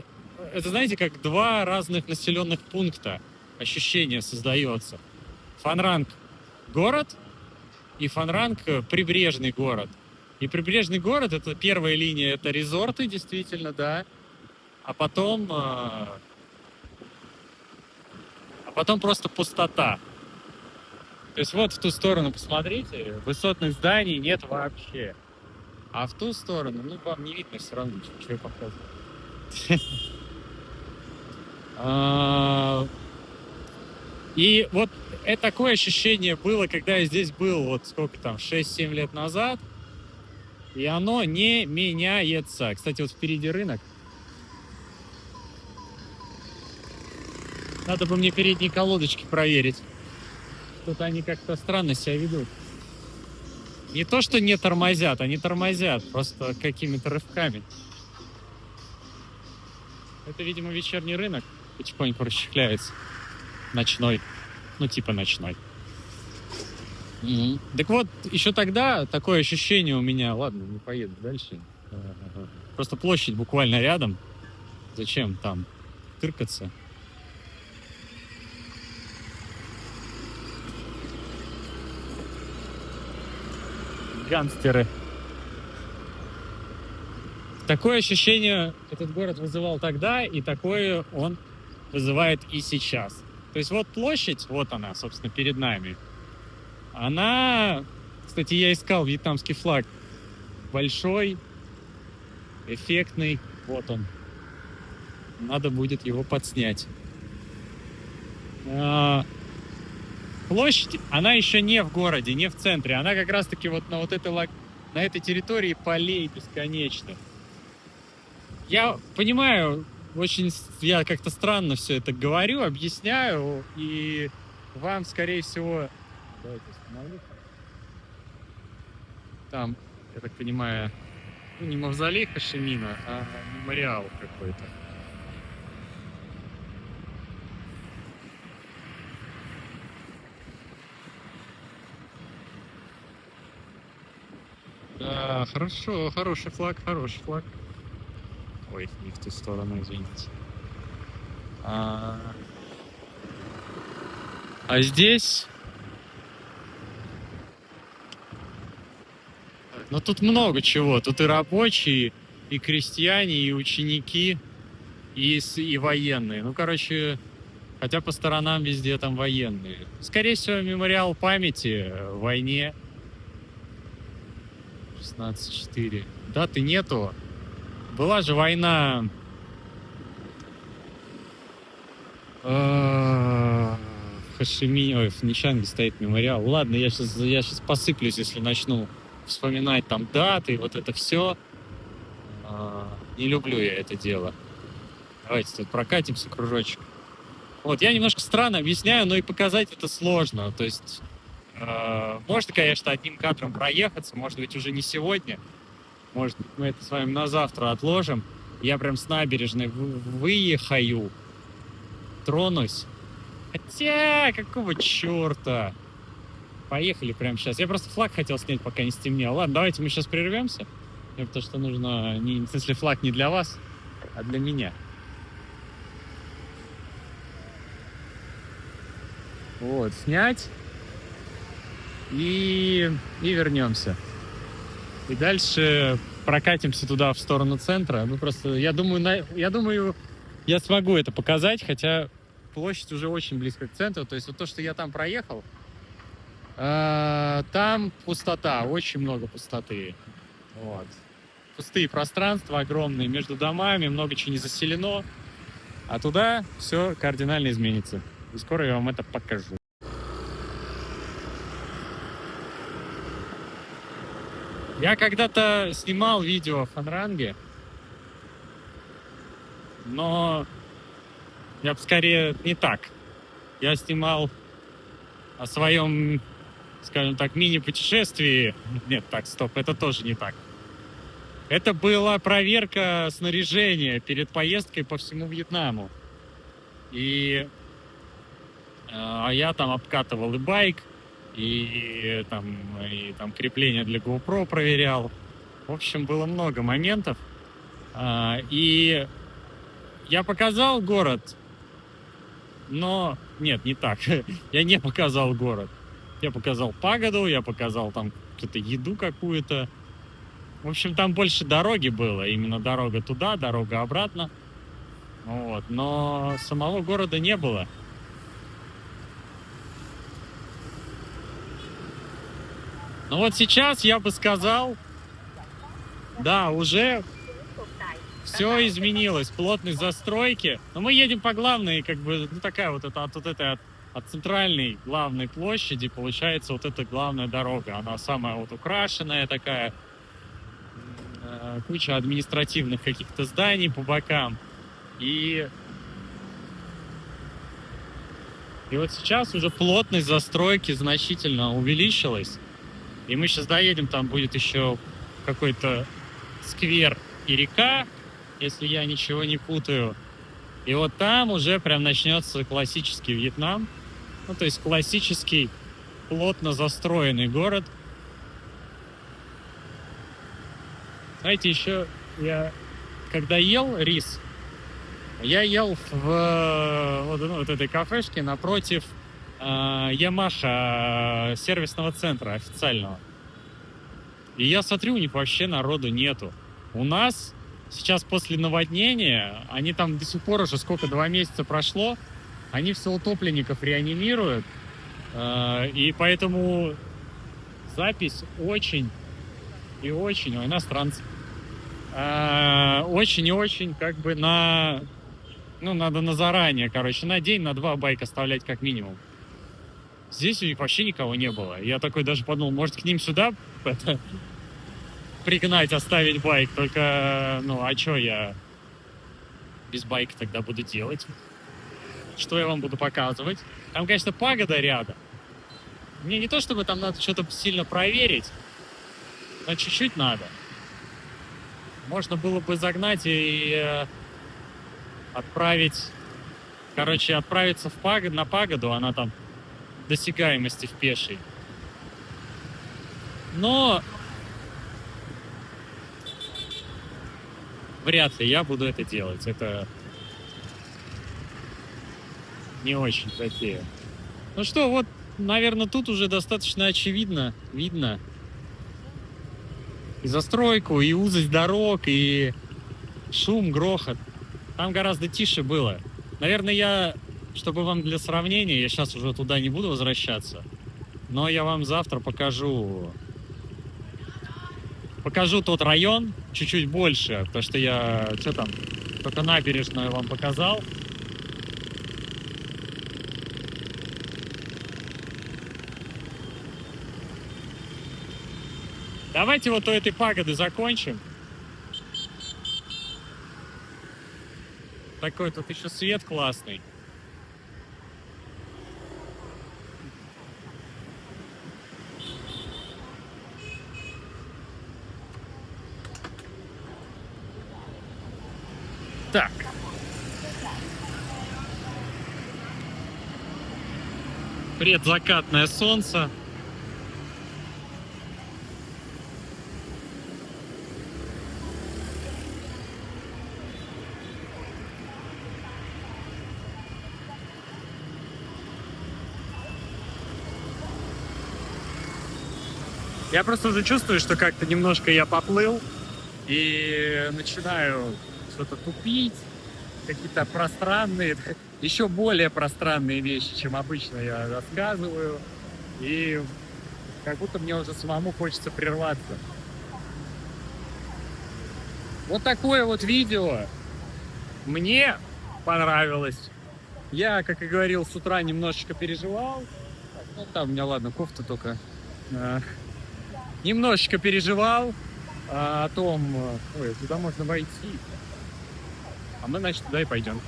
это, знаете, как два разных населенных пункта ощущение создается. Фанранг город и Фанранг прибрежный город. И прибрежный город, это первая линия, это резорты, действительно, да. А потом просто пустота. То есть вот в ту сторону посмотрите, высотных зданий нет вообще. А в ту сторону, ну, вам не видно все равно, что я показываю. И вот это такое ощущение было, когда я здесь был, вот сколько там, 6-7 лет назад, и оно не меняется. Кстати, вот впереди рынок. Надо бы мне передние колодочки проверить. Тут они как-то странно себя ведут. Не то, что не тормозят, они тормозят, просто какими-то рывками. Это, видимо, вечерний рынок. Потихоньку расчехляется. Ночной. Ну, типа ночной. Так вот, еще тогда такое ощущение у меня... Ладно, не поеду дальше. Просто площадь буквально рядом. Зачем там тыркаться? Гангстеры. Такое ощущение этот город вызывал тогда, и такое он вызывает и сейчас. То есть вот площадь, вот она, собственно, перед нами. Она... Кстати, я искал вьетнамский флаг. Большой, эффектный. Вот он. Надо будет его подснять. Площадь, она еще не в городе, не в центре. Она как раз-таки вот на вот этой, на этой территории полей бесконечных. Я понимаю, очень я как-то странно все это говорю, объясняю, и вам, скорее всего... Давайте остановлюсь. Там, я так понимаю, ну, не мавзолей Хошимина, а мемориал какой-то. Да, хорошо, хороший флаг, хороший флаг. Ой, не в ту сторону, извините. А здесь... Ну, тут много чего. Тут и рабочие, и крестьяне, и ученики, и военные. Ну, короче, хотя по сторонам везде там военные. Скорее всего, мемориал памяти в войне. 16-4. Даты нету. Была же война... В Хошимине, ой, в Нищанге стоит мемориал. Ладно, я сейчас посыплюсь, если начну вспоминать там даты, вот это все. Не люблю я это дело. Давайте тут прокатимся кружочек. Вот, я немножко странно объясняю, но и показать это сложно. То есть, можно, конечно, одним кадром проехаться, может быть, уже не сегодня. Может быть, мы это с вами на завтра отложим. Я прям с набережной выехаю, тронусь. Хотя, какого черта? Поехали прямо сейчас. Я просто флаг хотел снять, пока не стемнело. Ладно, давайте мы сейчас прервемся. Мне потому что нужно... В смысле, флаг не для вас, а для меня. Вот, снять. И вернемся. И дальше прокатимся туда, в сторону центра. Ну, просто, я думаю, я смогу это показать, хотя площадь уже очень близко к центру. То есть вот то, что я там проехал, там пустота, очень много пустоты. Вот. Пустые пространства огромные между домами, много чего не заселено. А туда все кардинально изменится. И скоро я вам это покажу. Я когда-то снимал видео о Фанранге, но я бы скорее не так. Я снимал о своем, скажем так, мини-путешествии. Нет, так, стоп, это тоже не так. Это была проверка снаряжения перед поездкой по всему Вьетнаму. И я там обкатывал и байк, и там крепление для GoPro проверял. В общем, было много моментов. И я показал город, но нет, не так. Я не показал город. Я показал пагоду, я показал там какую-то еду какую-то. В общем, там больше дороги было. Именно дорога туда, дорога обратно. Вот. Но самого города не было. Ну вот сейчас я бы сказал, да, уже все изменилось. Плотность застройки. Но мы едем по главной, как бы, ну такая вот это от центральной главной площади получается вот эта главная дорога. Она самая вот украшенная такая. Куча административных каких-то зданий по бокам. И вот сейчас уже плотность застройки значительно увеличилась. И мы сейчас доедем, там будет еще какой-то сквер и река, если я ничего не путаю. И вот там уже прям начнется классический Вьетнам. Ну, то есть классический, плотно застроенный город. Знаете, еще я, когда ел рис, я ел в вот этой кафешке напротив Ямаха сервисного центра официального. И я смотрю, у них вообще народу нету. У нас сейчас после наводнения, они там до сих пор уже сколько, 2 месяца прошло, они все утопленников реанимируют. И поэтому запись очень и очень, у иностранцев, очень и очень как бы надо на заранее, короче, на день, на 2 байк оставлять как минимум. Здесь у них вообще никого не было. Я такой даже подумал, может, к ним сюда пригнать, оставить байк. Только, а что я без байка тогда буду делать? Что я вам буду показывать? Там, конечно, пагода рядом. Мне не то, чтобы там надо что-то сильно проверить, но чуть-чуть надо. Можно было бы загнать и отправиться на пагоду, она там досягаемости в пешей. Но вряд ли я буду это делать. Это не очень затея. Ну что, вот, наверное, тут уже достаточно очевидно видно и застройку, и узость дорог, и шум, грохот. Там гораздо тише было. Наверное, чтобы вам для сравнения, я сейчас уже туда не буду возвращаться, но я вам завтра покажу тот район чуть-чуть больше, потому что я только набережную вам показал. Давайте вот у этой пагоды закончим. Такой тут еще свет классный. Так. Предзакатное солнце. Я просто уже чувствую, что как-то немножко я поплыл и начинаю что-то тупить, какие-то пространные, еще более пространные вещи, чем обычно я рассказываю. И как будто мне уже самому хочется прерваться. Вот такое вот видео мне понравилось. Я, как и говорил, с утра немножечко переживал. Ну, там у меня, ладно, кофта только. Немножечко переживал о том, ой, туда можно войти. А мы, значит, туда и пойдем.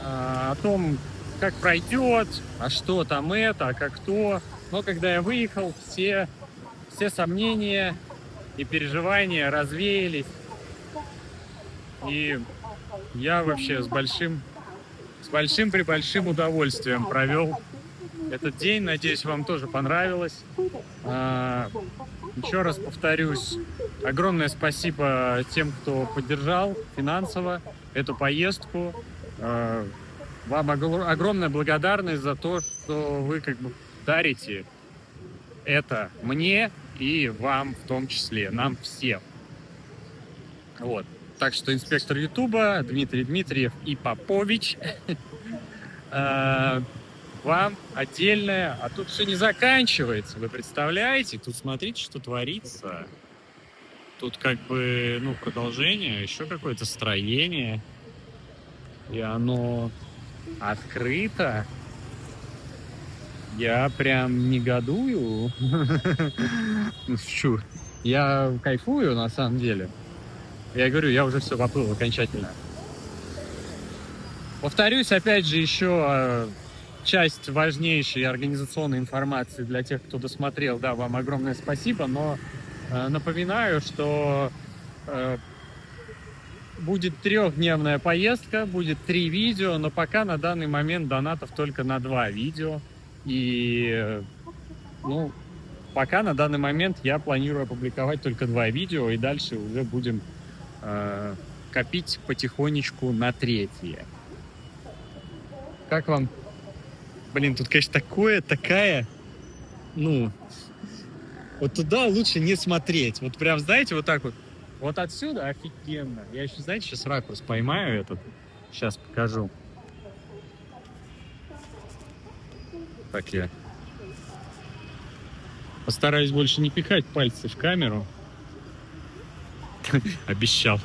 О том, как пройдет, а что там это, а как то. Но когда я выехал, все сомнения и переживания развеялись. И я вообще с большим удовольствием провел этот день. Надеюсь, вам тоже понравилось. Еще раз повторюсь, огромное спасибо тем, кто поддержал финансово эту поездку. Вам огромная благодарность за то, что вы как бы дарите это мне и вам в том числе, нам всем. Вот. Так что инспектор Ютуба Дмитрий Дмитриев и Попович, вам отдельное. А тут все не заканчивается, вы представляете? Тут смотрите, что творится. Тут как бы, ну, продолжение, еще какое-то строение. И оно открыто. Я прям негодую. Ну, шучу. Я кайфую, на самом деле. Я говорю, я уже все поплыл окончательно. Повторюсь, опять же, еще часть важнейшей организационной информации для тех, кто досмотрел. Да, вам огромное спасибо, но напоминаю, что будет 3-дневная поездка, будет 3 видео, но пока на данный момент донатов только на 2 видео. И, ну, пока на данный момент я планирую опубликовать только 2 видео, и дальше уже будем копить потихонечку на 3-е. Как вам? Блин, тут, конечно, такая, ну, вот туда лучше не смотреть. Вот прям, знаете, вот так вот. Вот отсюда офигенно. Я еще, знаете, сейчас ракурс поймаю этот. Сейчас покажу. Так, я постараюсь больше не пихать пальцы в камеру. Обещал.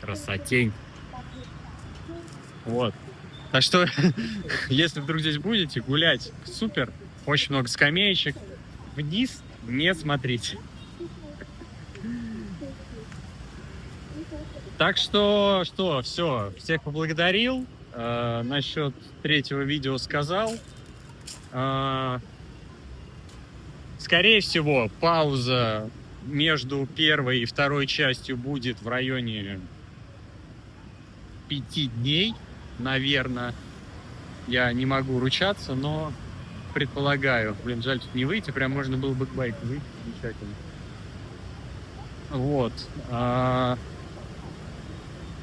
Красотень. Вот. Так что, если вдруг здесь будете гулять, супер. Очень много скамеечек. Вниз не смотрите. Так что, все. Всех поблагодарил. Насчет 3-го видео сказал. Скорее всего, пауза между 1-й и 2-й частью будет в районе 5 дней, наверное. Я не могу ручаться, но предполагаю. Блин, жаль, тут не выйти. Прям можно было бы к байку выйти. Замечательно. Вот.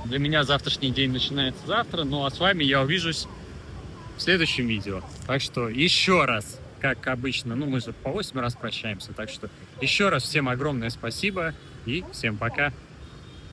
Для меня завтрашний день начинается завтра. Ну, а с вами я увижусь в следующем видео. Так что еще раз, как обычно, ну, мы же по 8 раз прощаемся. Так что еще раз всем огромное спасибо и всем пока.